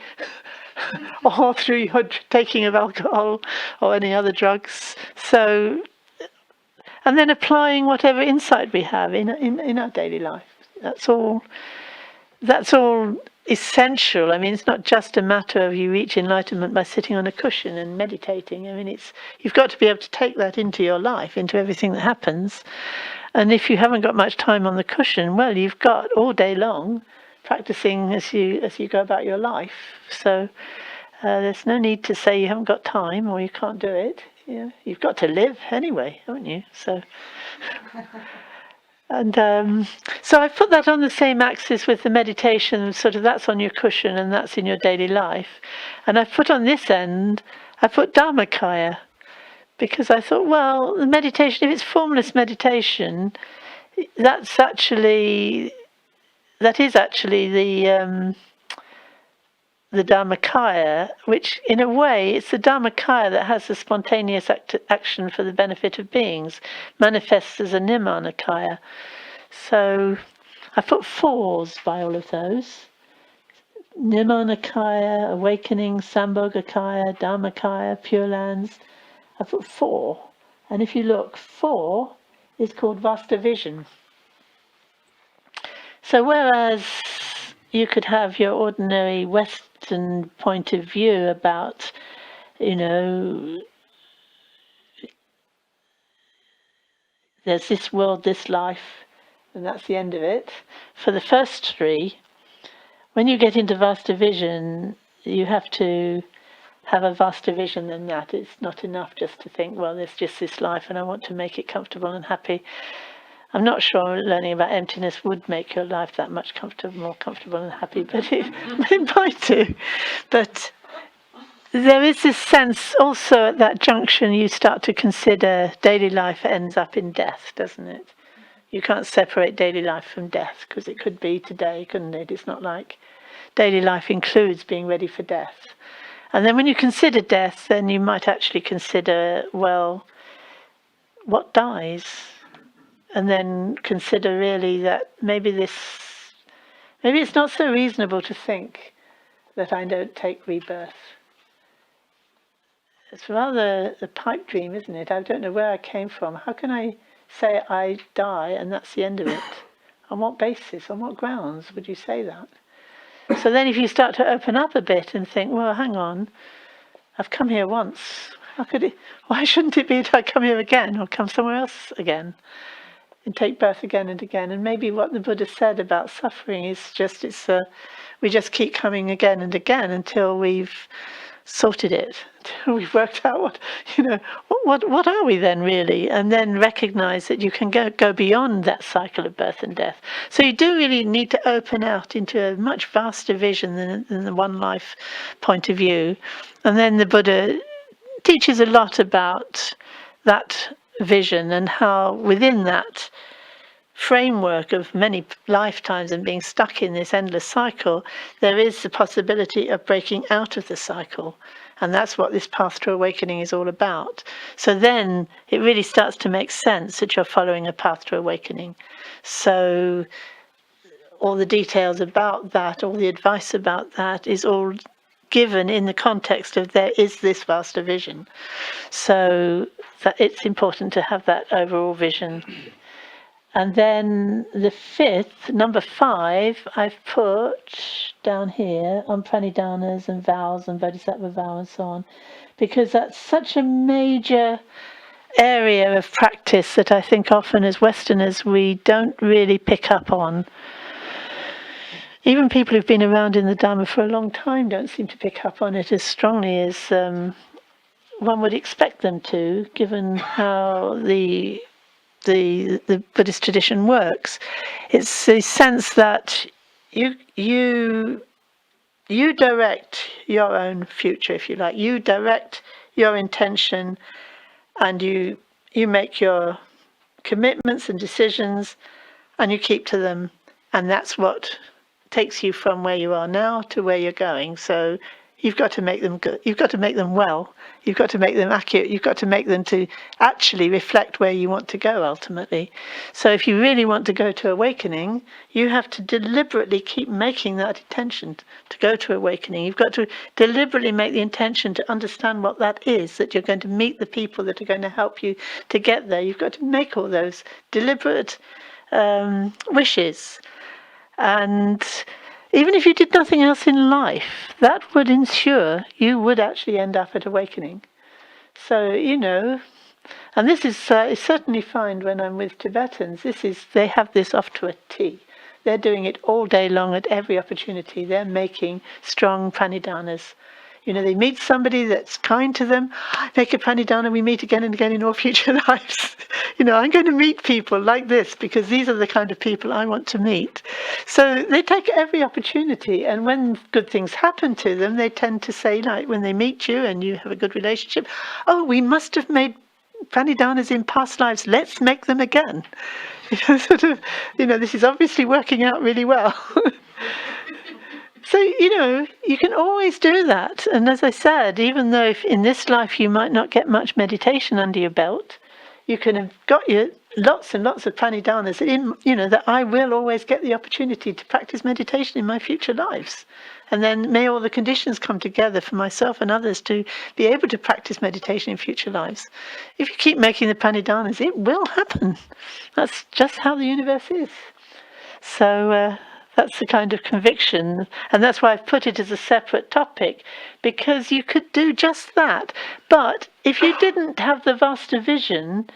or through your taking of alcohol or any other drugs. So, and then applying whatever insight we have in our daily life. That's all essential. I mean, it's not just a matter of you reach enlightenment by sitting on a cushion and meditating. I mean, you've got to be able to take that into your life, into everything that happens. And if you haven't got much time on the cushion, well, you've got all day long practicing as you go about your life. So there's no need to say you haven't got time or you can't do it. You've got to live anyway, haven't you? So. And so I put that on the same axis with the meditation, sort of that's on your cushion and that's in your daily life. And I put on this end, I put Dharmakaya, because I thought, well, the meditation, if it's formless meditation, that is actually the Dharmakaya, which in a way it's the Dharmakaya that has the spontaneous action for the benefit of beings, manifests as a Nirmanakaya. So I put 4s by all of those. Nirmanakaya, Awakening, Sambhogakaya, Dharmakaya, Pure Lands. I put 4. And if you look, 4 is called Vasta Vision. So whereas you could have your ordinary Western point of view about, there's this world, this life, and that's the end of it. For the first 3, when you get into Vasta Vision, you have to have a vaster vision than that. It's not enough just to think, well, there's just this life and I want to make it comfortable and happy. I'm not sure learning about emptiness would make your life that much more comfortable and happy, but it might do. But there is this sense also at that junction you start to consider daily life ends up in death, doesn't it? You can't separate daily life from death, because it could be today, couldn't it? It's not like daily life includes being ready for death. And then when you consider death, then you might actually consider, well, what dies? And then consider really that maybe it's not so reasonable to think that I don't take rebirth. it's rather a pipe dream, isn't it? I don't know where I came from. How can I say I die and that's the end of it? On what basis? On what grounds would you say that? So then if you start to open up a bit and think, well, hang on, I've come here once. Why shouldn't it be that I come here again or come somewhere else again and take birth again and again? And maybe what the Buddha said about suffering is just, we just keep coming again and again until we've sorted it, until we've worked out what are we then really, and then recognize that you can go beyond that cycle of birth and death. So you do really need to open out into a much vaster vision than the one life point of view. And then the Buddha teaches a lot about that vision and how within that framework of many lifetimes and being stuck in this endless cycle, there is the possibility of breaking out of the cycle. And that's what this path to awakening is all about. So then it really starts to make sense that you're following a path to awakening. So all the details about that, all the advice about that is all given in the context of there is this vaster vision. So that it's important to have that overall vision. And then the fifth, number 5, I've put down here on pranidhanas and vows and bodhisattva vow and so on, because that's such a major area of practice that I think often as Westerners we don't really pick up on. Even people who've been around in the Dharma for a long time don't seem to pick up on it as strongly as one would expect them to, given how the Buddhist tradition works. It's the sense that you direct your own future, if you like. You direct your intention, and you make your commitments and decisions, and you keep to them, and that's what takes you from where you are now to where you're going. So you've got to make them good. You've got to make them well. You've got to make them accurate. You've got to make them to actually reflect where you want to go ultimately. So if you really want to go to awakening, you have to deliberately keep making that intention to go to awakening. You've got to deliberately make the intention to understand what that is, that you're going to meet the people that are going to help you to get there. You've got to make all those deliberate wishes. And even if you did nothing else in life, that would ensure you would actually end up at awakening. So, and this is I certainly find when I'm with Tibetans, they have this off to a T. They're doing it all day long at every opportunity. They're making strong pranidhanas. They meet somebody that's kind to them, make a pranidhana, we meet again and again in all future lives. I'm going to meet people like this because these are the kind of people I want to meet. So they take every opportunity, and when good things happen to them, they tend to say, like when they meet you and you have a good relationship, oh, we must have made pranidhanas in past lives, let's make them again. This is obviously working out really well. So, you can always do that. And as I said, even though if in this life you might not get much meditation under your belt, you can have got lots and lots of pranidhanas that I will always get the opportunity to practice meditation in my future lives. And then may all the conditions come together for myself and others to be able to practice meditation in future lives. If you keep making the pranidhanas, it will happen. That's just how the universe is. So, that's the kind of conviction, and that's why I've put it as a separate topic, because you could do just that. But if you didn't have the vaster vision,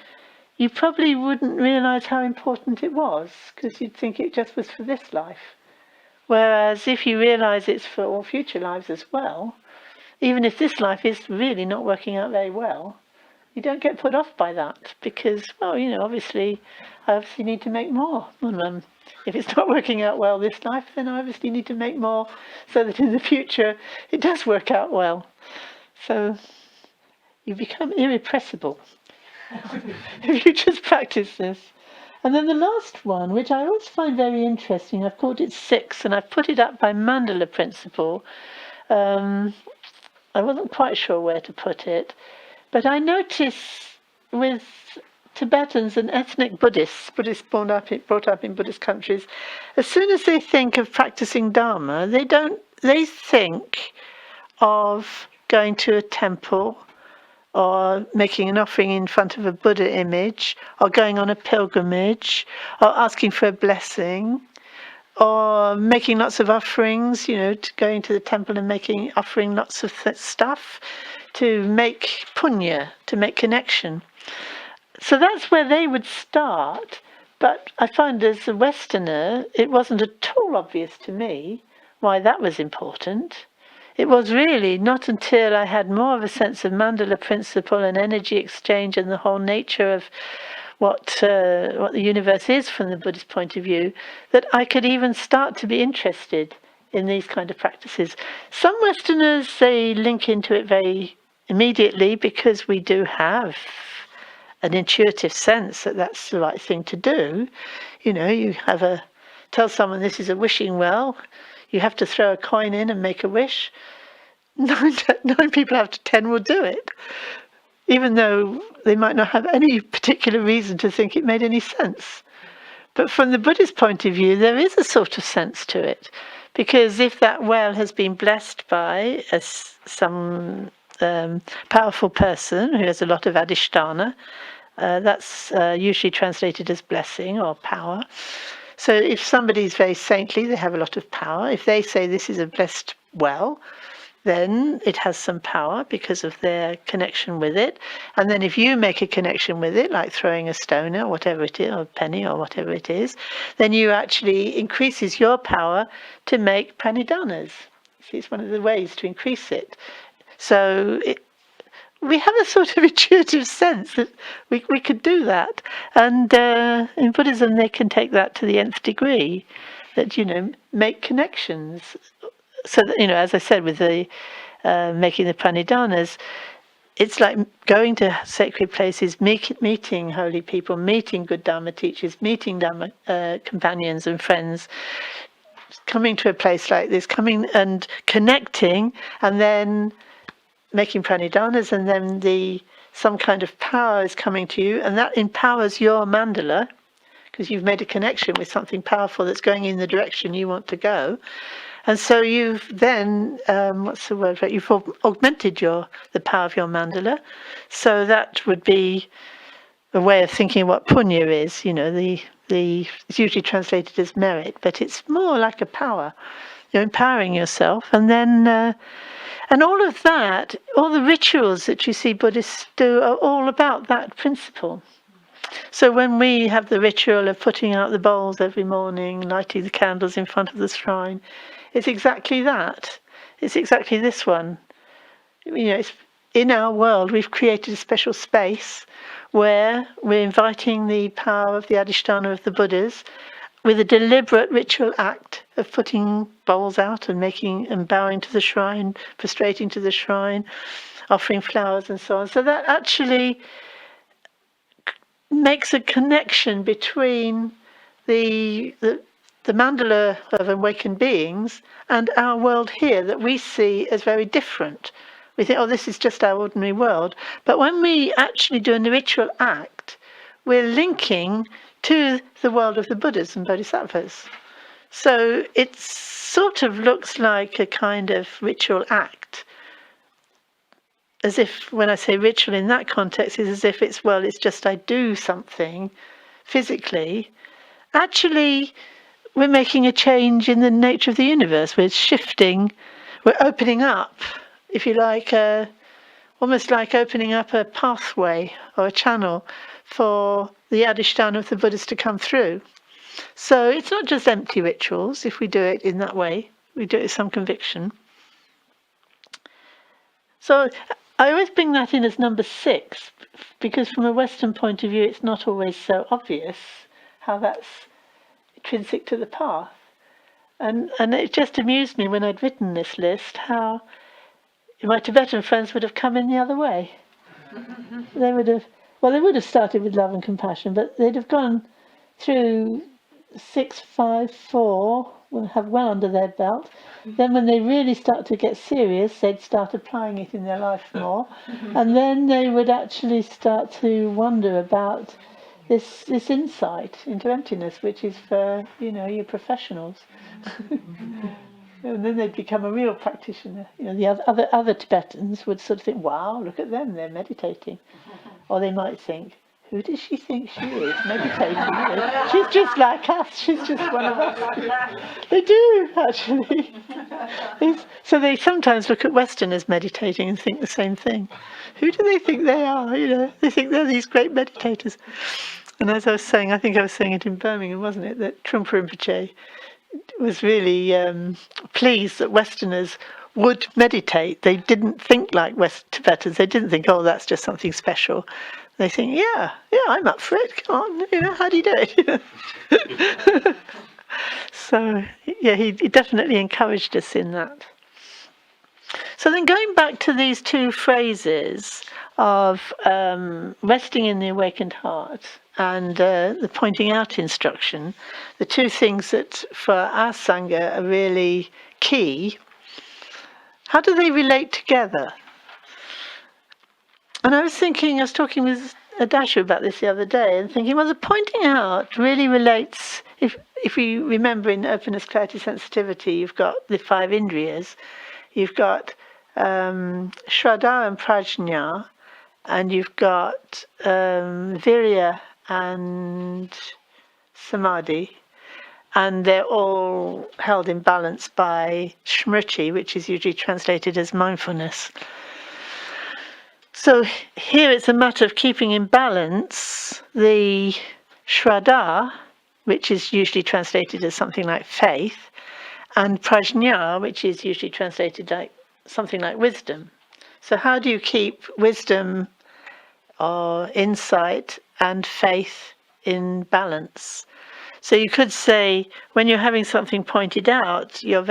you probably wouldn't realise how important it was, because you'd think it just was for this life. Whereas if you realise it's for all future lives as well, even if this life is really not working out very well, you don't get put off by that, because, obviously, I obviously need to make more. If it's not working out well this life, then I obviously need to make more so that in the future it does work out well. So you become irrepressible if you just practice this. And then the last one, which I always find very interesting, I've called it 6, and I've put it up by mandala principle. I wasn't quite sure where to put it, but I notice with Tibetans and ethnic Buddhists brought up in Buddhist countries, as soon as they think of practicing Dharma, they think of going to a temple or making an offering in front of a Buddha image, or going on a pilgrimage, or asking for a blessing, or making lots of offerings, going to the temple and offering lots of stuff to make punya, to make connection. So that's where they would start. But I find as a Westerner, it wasn't at all obvious to me why that was important. It was really not until I had more of a sense of mandala principle and energy exchange and the whole nature of what the universe is from the Buddhist point of view that I could even start to be interested in these kind of practices. Some Westerners, they link into it very immediately because we do have an intuitive sense that that's the right thing to do. You tell someone this is a wishing well, you have to throw a coin in and make a wish. Nine people out of 10 will do it, even though they might not have any particular reason to think it made any sense. But from the Buddhist point of view, there is a sort of sense to it, because if that well has been blessed by some powerful person who has a lot of adhisthana, that's usually translated as blessing or power. So if somebody's very saintly, they have a lot of power. If they say this is a blessed well, then it has some power because of their connection with it. And then if you make a connection with it, like throwing a stone or whatever it is, or a penny or whatever it is, then you actually increases your power to make pranidhanas. See, it's one of the ways to increase it. So we have a sort of intuitive sense that we could do that. And in Buddhism, they can take that to the nth degree, that, make connections. So that, as I said, with the making the pranidhanas, it's like going to sacred places, meeting holy people, meeting good Dharma teachers, meeting Dharma companions and friends, coming to a place like this, coming and connecting, and then making pranidhanas, and then some kind of power is coming to you, and that empowers your mandala, because you've made a connection with something powerful that's going in the direction you want to go. And so you've then, what's the word for it? You've augmented the power of your mandala. So that would be a way of thinking what punya is. It's usually translated as merit, but it's more like a power. You're empowering yourself, and then. And all of that, all the rituals that you see Buddhists do are all about that principle. So when we have the ritual of putting out the bowls every morning, lighting the candles in front of the shrine, it's exactly that. It's exactly this one. It's in our world, we've created a special space where we're inviting the power of the adhisthana of the Buddhas with a deliberate ritual act of putting bowls out and bowing to the shrine, prostrating to the shrine, offering flowers and so on. So that actually makes a connection between the mandala of awakened beings and our world here that we see as very different. We think, this is just our ordinary world. But when we actually do a ritual act, we're linking to the world of the Buddhas and Bodhisattvas. So it sort of looks like a kind of ritual act, as if, when I say ritual in that context, is as if it's just I do something physically. Actually, we're making a change in the nature of the universe. We're shifting, we're opening up, if you like, almost like opening up a pathway or a channel for the adhisthana of the Buddhas to come through. So it's not just empty rituals if we do it in that way. We do it with some conviction. So I always bring that in as number 6, because from a Western point of view, it's not always so obvious how that's intrinsic to the path. And it just amused me when I'd written this list how my Tibetan friends would have come in the other way. They would have started with love and compassion, but they'd have gone through 6, 5, 4, will have well under their belt. Then when they really start to get serious, they'd start applying it in their life more. And then they would actually start to wonder about this insight into emptiness, which is for, your professionals. and then they'd become a real practitioner. The other Tibetans would sort of think, "Wow, look at them, they're meditating," or they might think, "Who does she think she is meditating? She's just like us. She's just one of us." They do actually. So they sometimes look at Westerners meditating and think the same thing. Who do they think they are? They think they're these great meditators. And as I was saying, I think I was saying it in Birmingham, wasn't it, that Trungpa Rinpoche was really pleased that Westerners would meditate. They didn't think like West Tibetans. They didn't think, "Oh, that's just something special." They think, yeah, I'm up for it. Come on, how do you do it? So, yeah, he definitely encouraged us in that. So then going back to these two phrases of resting in the awakened heart and the pointing out instruction, the two things that for our Sangha are really key, how do they relate together? And I was talking with Adashu about this the other day, and thinking, well, the pointing out really relates, if we remember in openness, clarity, sensitivity, you've got the 5 indriyas, you've got Shraddha and Prajna, and you've got Virya and Samadhi, and they're all held in balance by Smriti, which is usually translated as mindfulness. So here it's a matter of keeping in balance the Shraddha, which is usually translated as something like faith, and Prajna, which is usually translated like something like wisdom. So how do you keep wisdom or insight and faith in balance? So you could say when you're having something pointed out, you're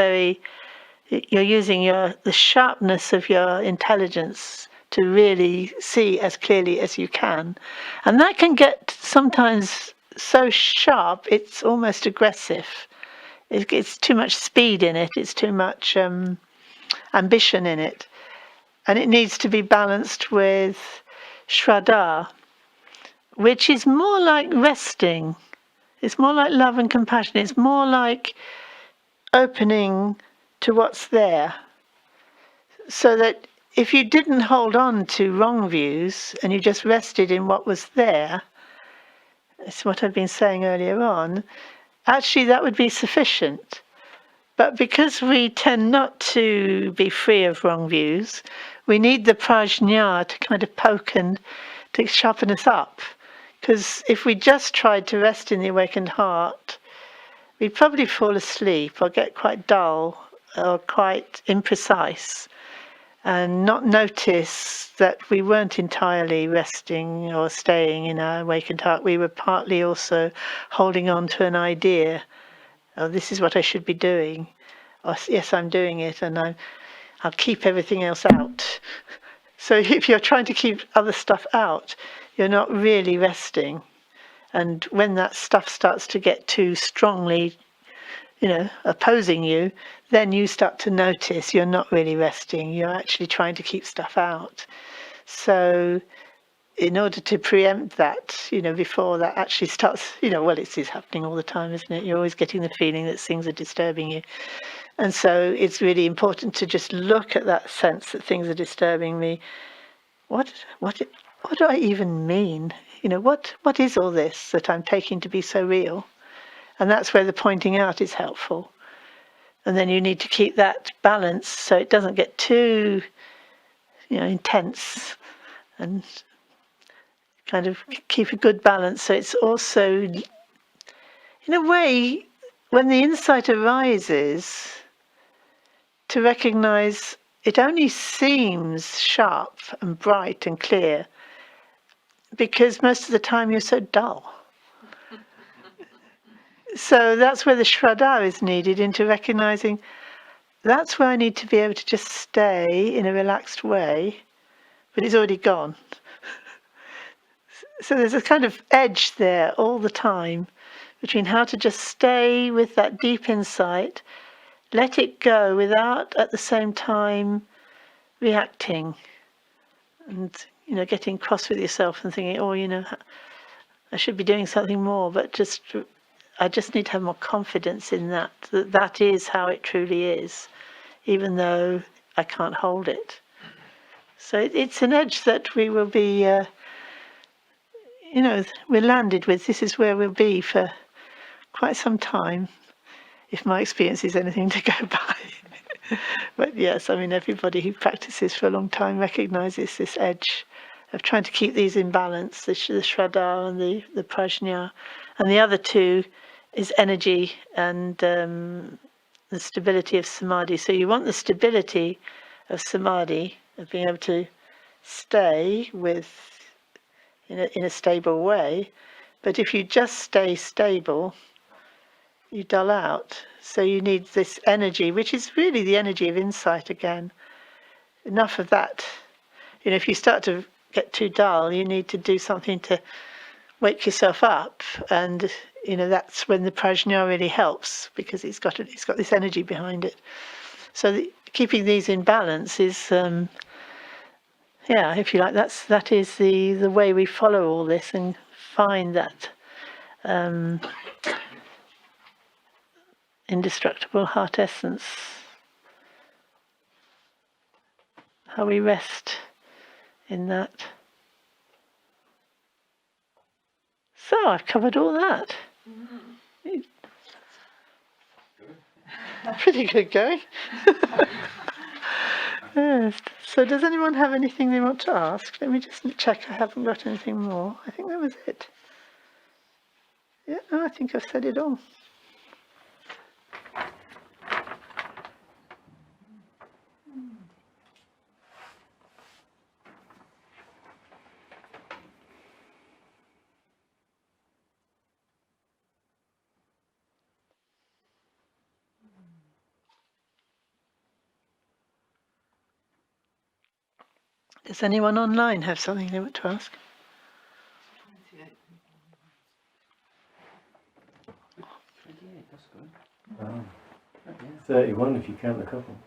using the sharpness of your intelligence to really see as clearly as you can. And that can get sometimes so sharp, it's almost aggressive. It's too much speed in it, it's too much ambition in it. And it needs to be balanced with Shraddha, which is more like resting. It's more like love and compassion. It's more like opening to what's there. So that if you didn't hold on to wrong views and you just rested in what was there, it's what I've been saying earlier on, actually that would be sufficient. But because we tend not to be free of wrong views, we need the prajna to kind of poke and to sharpen us up. Because if we just tried to rest in the awakened heart, we'd probably fall asleep or get quite dull or quite imprecise and not notice that we weren't entirely resting or staying in our awakened heart. We were partly also holding on to an idea, "Oh, this is what I should be doing," or "Yes, I'm doing it, and I'll keep everything else out." So if you're trying to keep other stuff out, you're not really resting. And when that stuff starts to get too strongly, opposing you, then you start to notice you're not really resting. You're actually trying to keep stuff out. So in order to preempt that, before that actually starts, well, it is happening all the time, isn't it? You're always getting the feeling that things are disturbing you. And so it's really important to just look at that sense that things are disturbing me. What do I even mean? What is all this that I'm taking to be so real? And that's where the pointing out is helpful. And then you need to keep that balance so it doesn't get too, intense, and kind of keep a good balance. So it's also, in a way, when the insight arises, to recognize it only seems sharp and bright and clear because most of the time you're so dull. So that's where the Shraddha is needed, into recognizing that's where I need to be able to just stay in a relaxed way, but it's already gone. So there's a kind of edge there all the time between how to just stay with that deep insight, let it go without at the same time reacting and, getting cross with yourself and thinking, "Oh, I should be doing something more," but just I just need to have more confidence in that is how it truly is, even though I can't hold it. So it's an edge that we will be, we're landed with. This is where we'll be for quite some time, if my experience is anything to go by. But yes, I mean, everybody who practices for a long time recognises this edge of trying to keep these in balance, the Shraddha and the Prajna. And the other two is energy and the stability of samadhi. So you want the stability of samadhi, of being able to stay in a stable way. But if you just stay stable, you dull out. So you need this energy, which is really the energy of insight again. Enough of that. If you start to get too dull, you need to do something to wake yourself up, and that's when the prajna really helps, because it's got this energy behind it. So keeping these in balance is, if you like, that is the way we follow all this and find that indestructible heart essence. How we rest in that. So I've covered all that. Pretty good going. Yes. So does anyone have anything they want to ask? Let me just check I haven't got anything more. I think that was it. Yeah, no, I think I've said it all. Does anyone online have something they want to ask? 28, that's good. Wow. 31 if you count the couple.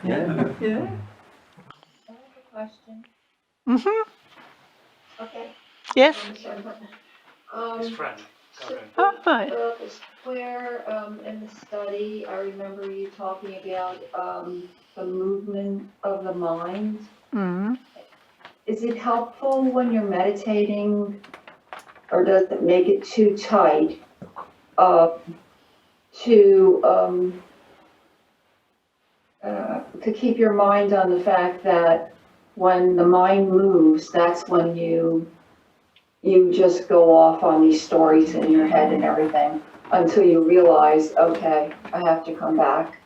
Yeah. Yeah. I have a question. Okay. Yes? His friend. Oh, right. Where in the study, I remember you talking about the movement of the mind. Mm. Is it helpful when you're meditating, or does it make it too tight to keep your mind on the fact that when the mind moves, that's when you just go off on these stories in your head and everything, until you realize, okay, I have to come back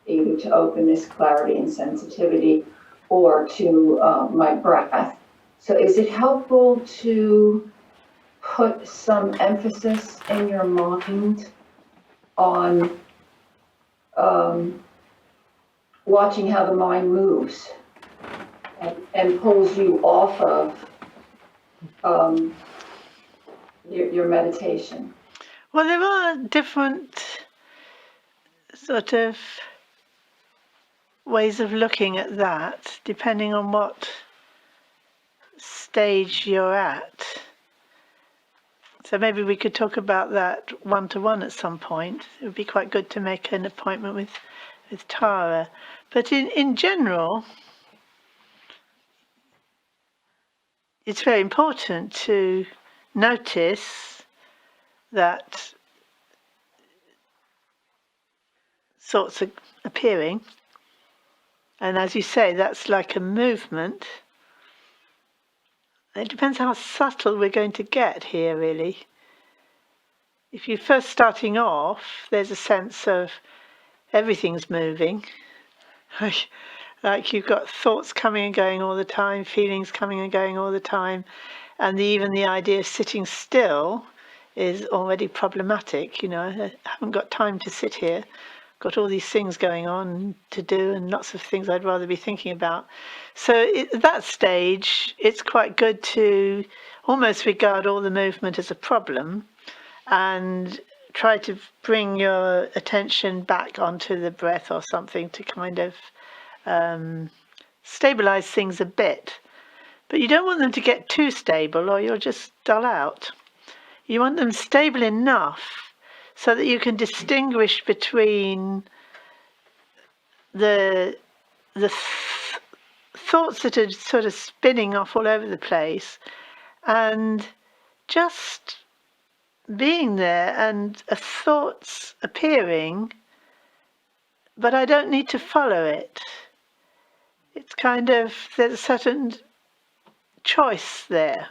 either to openness, clarity, and sensitivity, or to my breath. So is it helpful to put some emphasis in your mind on watching how the mind moves and pulls you off of your meditation? Well, there are different sort of ways of looking at that, depending on what stage you're at. So maybe we could talk about that one-to-one at some point. It would be quite good to make an appointment with Tara. But in general, it's very important to notice that thoughts are appearing. And as you say, that's like a movement. It depends how subtle we're going to get here, really. If you're first starting off, there's a sense of everything's moving. Like you've got thoughts coming and going all the time, feelings coming and going all the time, and even the idea of sitting still is already problematic. I haven't got time to sit here. Got all these things going on to do and lots of things I'd rather be thinking about. So at that stage, it's quite good to almost regard all the movement as a problem and try to bring your attention back onto the breath or something to kind of stabilize things a bit. But you don't want them to get too stable or you'll just dull out. You want them stable enough so that you can distinguish between the thoughts that are sort of spinning off all over the place, and just being there and a thought's appearing, but I don't need to follow it. It's kind of, there's a certain choice there.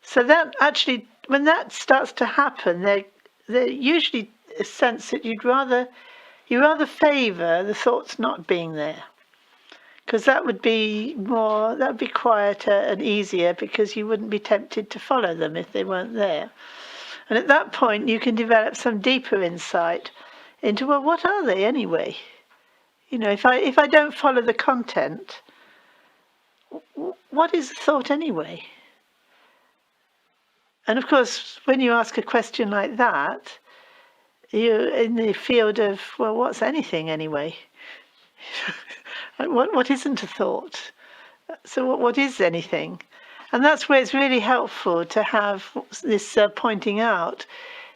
So that actually, when that starts to happen, they're usually a sense that you rather favour the thoughts not being there, because that would be quieter and easier, because you wouldn't be tempted to follow them if they weren't there. And at that point, you can develop some deeper insight into, well, what are they anyway? You know, if I don't follow the content, what is the thought anyway? And of course, when you ask a question like that, you're in the field of, well, what's anything anyway? What isn't a thought? So what is anything? And that's where it's really helpful to have this pointing out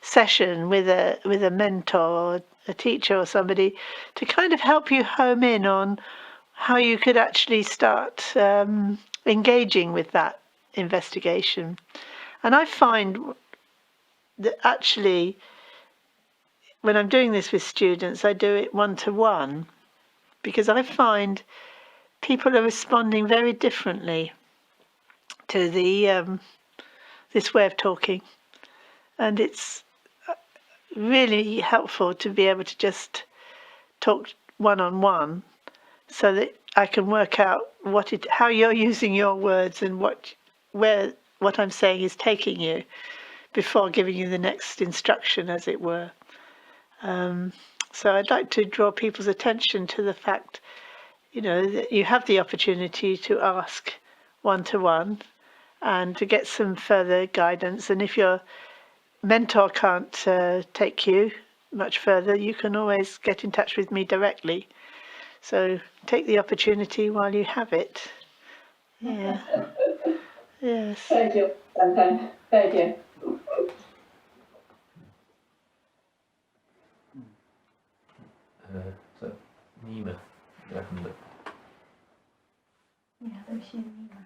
session with a mentor or a teacher or somebody to kind of help you home in on how you could actually start engaging with that investigation. And I find that actually, when I'm doing this with students, I do it one-to-one, because I find people are responding very differently to this way of talking, and it's really helpful to be able to just talk one-on-one, so that I can work out how you're using your words and where what I'm saying is taking you, before giving you the next instruction, as it were. So I'd like to draw people's attention to the fact, you know, that you have the opportunity to ask one-to-one and to get some further guidance. And if your mentor can't take you much further, you can always get in touch with me directly. So take the opportunity while you have it. Yeah. Yes. Thank you, Shenpen. Thank you. So, Nima, you reckon that?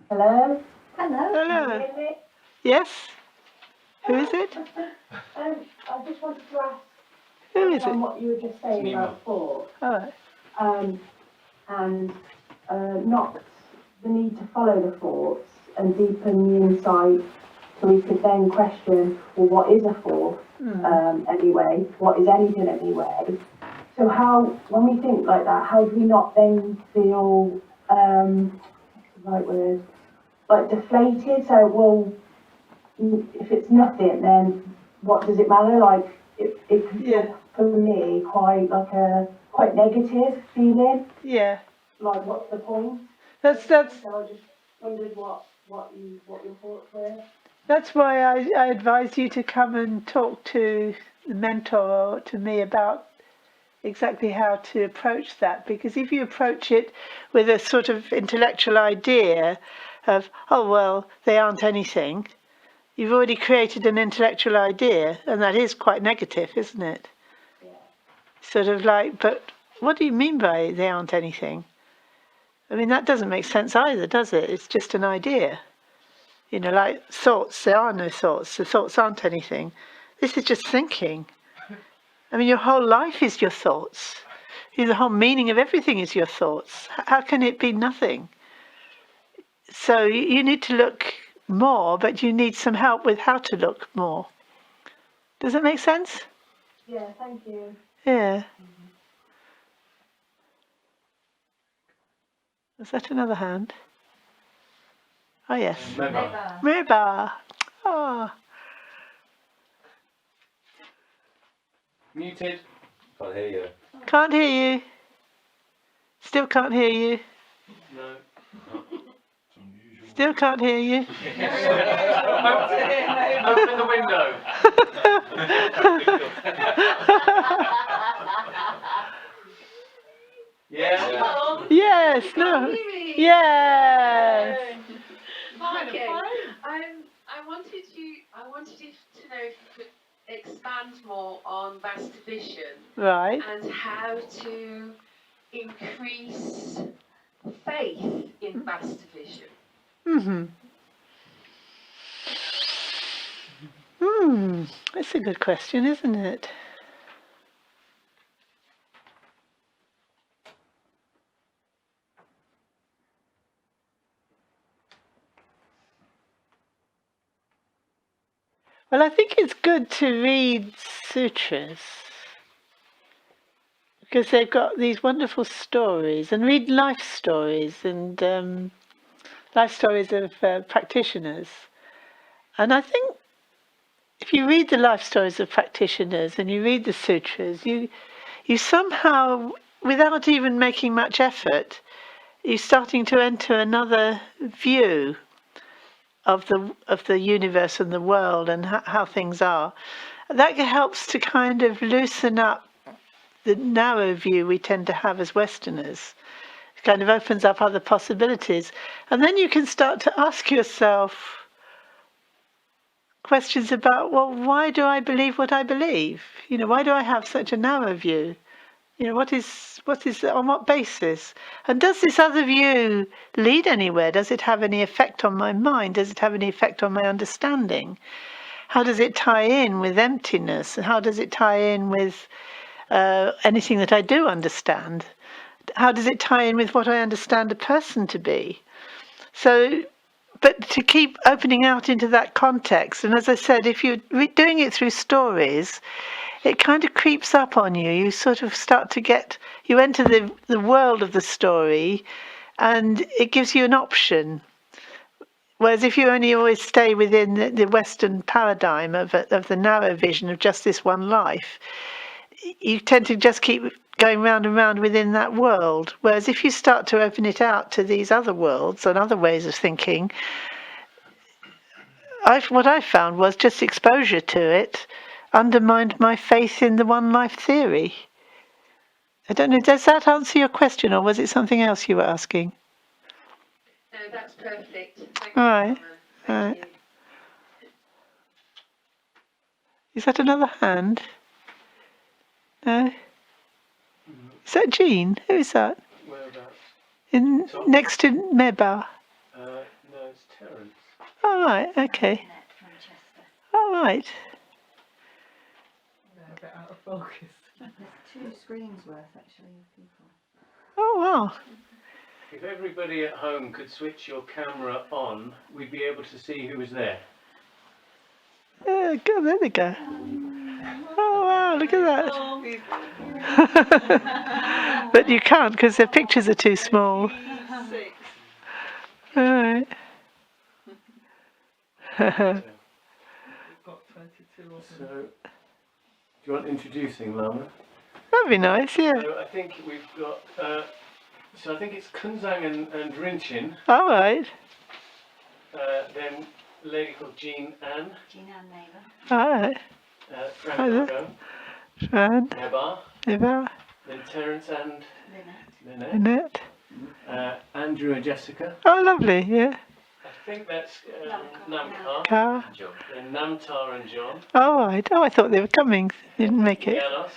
Hello? Hello? Hello. Can you hear me? Yes? Who is it? I just wanted to ask Who is on it? what you were just saying Nima. about thought, All right. and not the need to follow the thoughts and deepen the insight, so we could then question, well, what is a thought anyway? What is anything anyway? So how, when we think like that, how do we not then feel, what's the right word, like deflated? So, well, if it's nothing, then what does it matter? Like, it can feel, for me, quite negative feeling. Yeah. Like, what's the point? That's So I just wondered what your thoughts were. That's why I advise you to come and talk to the mentor or to me about exactly how to approach that. Because if you approach it with a sort of intellectual idea of, oh, well, they aren't anything, you've already created an intellectual idea, and that is quite negative, isn't it? Yeah. Sort of like, but what do you mean by they aren't anything? I mean, that doesn't make sense either, does it? It's just an idea. You know, like thoughts, there are no thoughts. The thoughts aren't anything. This is just thinking. I mean, your whole life is your thoughts. The whole meaning of everything is your thoughts. How can it be nothing? So you need to look more, but you need some help with how to look more. Does that make sense? Yeah, thank you. Yeah. Was that another hand? Oh, yes. Meriba. Oh. Muted. Can't hear you. Can't hear you. Still can't hear you. No. Still can't hear you. Open the window. Yeah. Yes. No. Yes. Okay. I wanted you to know if you could expand more on vast vision Right. and how to increase faith in vast vision. Mm-hmm. That's a good question, isn't it? Well, I think it's good to read sutras because they've got these wonderful stories, and read life stories and life stories of practitioners. And I think if you read the life stories of practitioners and you read the sutras, you somehow, without even making much effort, you're starting to enter another view of the universe and the world and how things are. That helps to kind of loosen up the narrow view we tend to have as Westerners. It kind of opens up other possibilities. And then you can start to ask yourself questions about, well, why do I believe what I believe? Why do I have such a narrow view? What is on what basis? And does this other view lead anywhere? Does it have any effect on my mind? Does it have any effect on my understanding? How does it tie in with emptiness? And how does it tie in with anything that I do understand? How does it tie in with what I understand a person to be? So, but to keep opening out into that context, and as I said, if you're doing it through stories, it kind of creeps up on you. You sort of start to you enter the world of the story, and it gives you an option. Whereas if you only always stay within the Western paradigm of the narrow vision of just this one life, you tend to just keep going round and round within that world. Whereas if you start to open it out to these other worlds and other ways of thinking, what I found was just exposure to it undermined my faith in the one life theory. I don't know, does that answer your question, or was it something else you were asking? No, that's perfect. Thank All you, right. Lama. Thank you. Is that another hand? No? Is that Jean? Who is that? Whereabouts? Next to Meba. No, it's Terence. All right, okay. All right. They're a bit out of focus. There's 2 screens worth actually of people. Oh, wow. If everybody at home could switch your camera on, we'd be able to see who was there. There they go. Oh, wow, look at that. But you can't because their pictures are too small. All right. We've got 22 of them. So, do you want introducing, Lama? That'd be nice, yeah. So I think we've got, I think it's Kunzang and Rinchin, All right. then a lady called Jean Ann, All right. Frank Hi there. Margot, Fran, Nebar, Eva, then Terence and Lynette, Annette. Andrew and Jessica. Oh, lovely, yeah. I think that's Namkar, Car. then Namtar and John, All right. Oh, I thought they were coming. Didn't make it. Janos,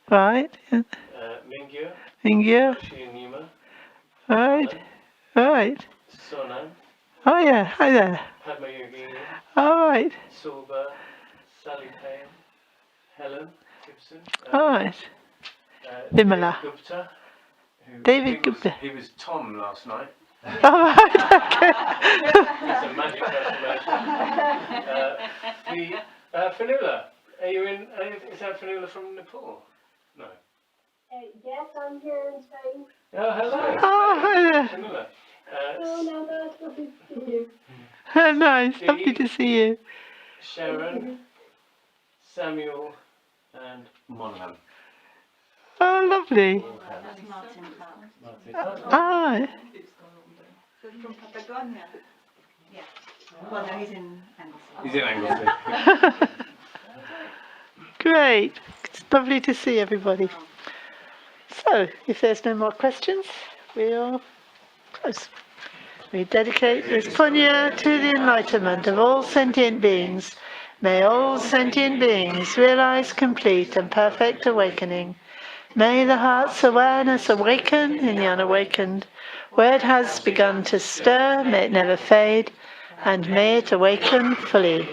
Right. Mingyu, Ingia. Joshi and Numa, Right. Right. Sonan, Oh, yeah. Hi there. Padma Yogini, All right. Sulba, Sally Payne, Helen Gibson, All right. David Vimala. Gupta, who David I think Gupta. he was Tom last night. All right. Okay. It's a magic transformation. Fanula, are you in? Is that Fanula from Nepal? No. Yes, I'm here in Spain. Oh, hello. Oh, hi there. Fanula. No, that's lovely to see you. Oh, nice. Lovely to see you. Sharon, Samuel, and Monaghan. Oh, lovely. That's Martin Clark. Martin. All right. So from Patagonia? Yeah. Well, no, he's in Anglesey. He's in Anglesey. Great. It's lovely to see everybody. So, if there's no more questions, we'll close. We dedicate this punya to the enlightenment of all sentient beings, May all sentient beings realize complete and perfect awakening. May the heart's awareness awaken in the unawakened. Where it has begun to stir, may it never fade, and may it awaken fully.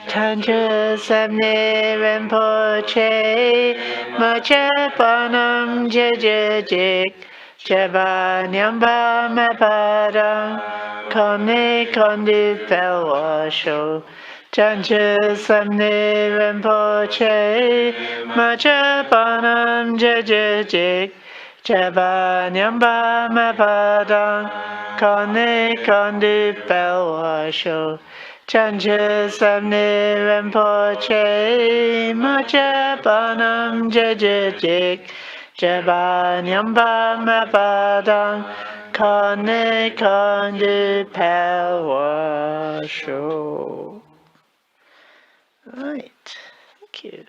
Tantra Samne Rinpoche Macha Panam Jajajik Jaba Nyamba Mapadam Kone Kondu Pelwasho Tantra Samne Rinpoche Macha Panam Jajajik Jaba Nyamba Mapadam Kone Kondu Pelwasho Chancha Samne Rinpoche Macha Panam Jajajik Jaba Nyamba Mapadang Kone Kondu Pelwasho. Right, thank you.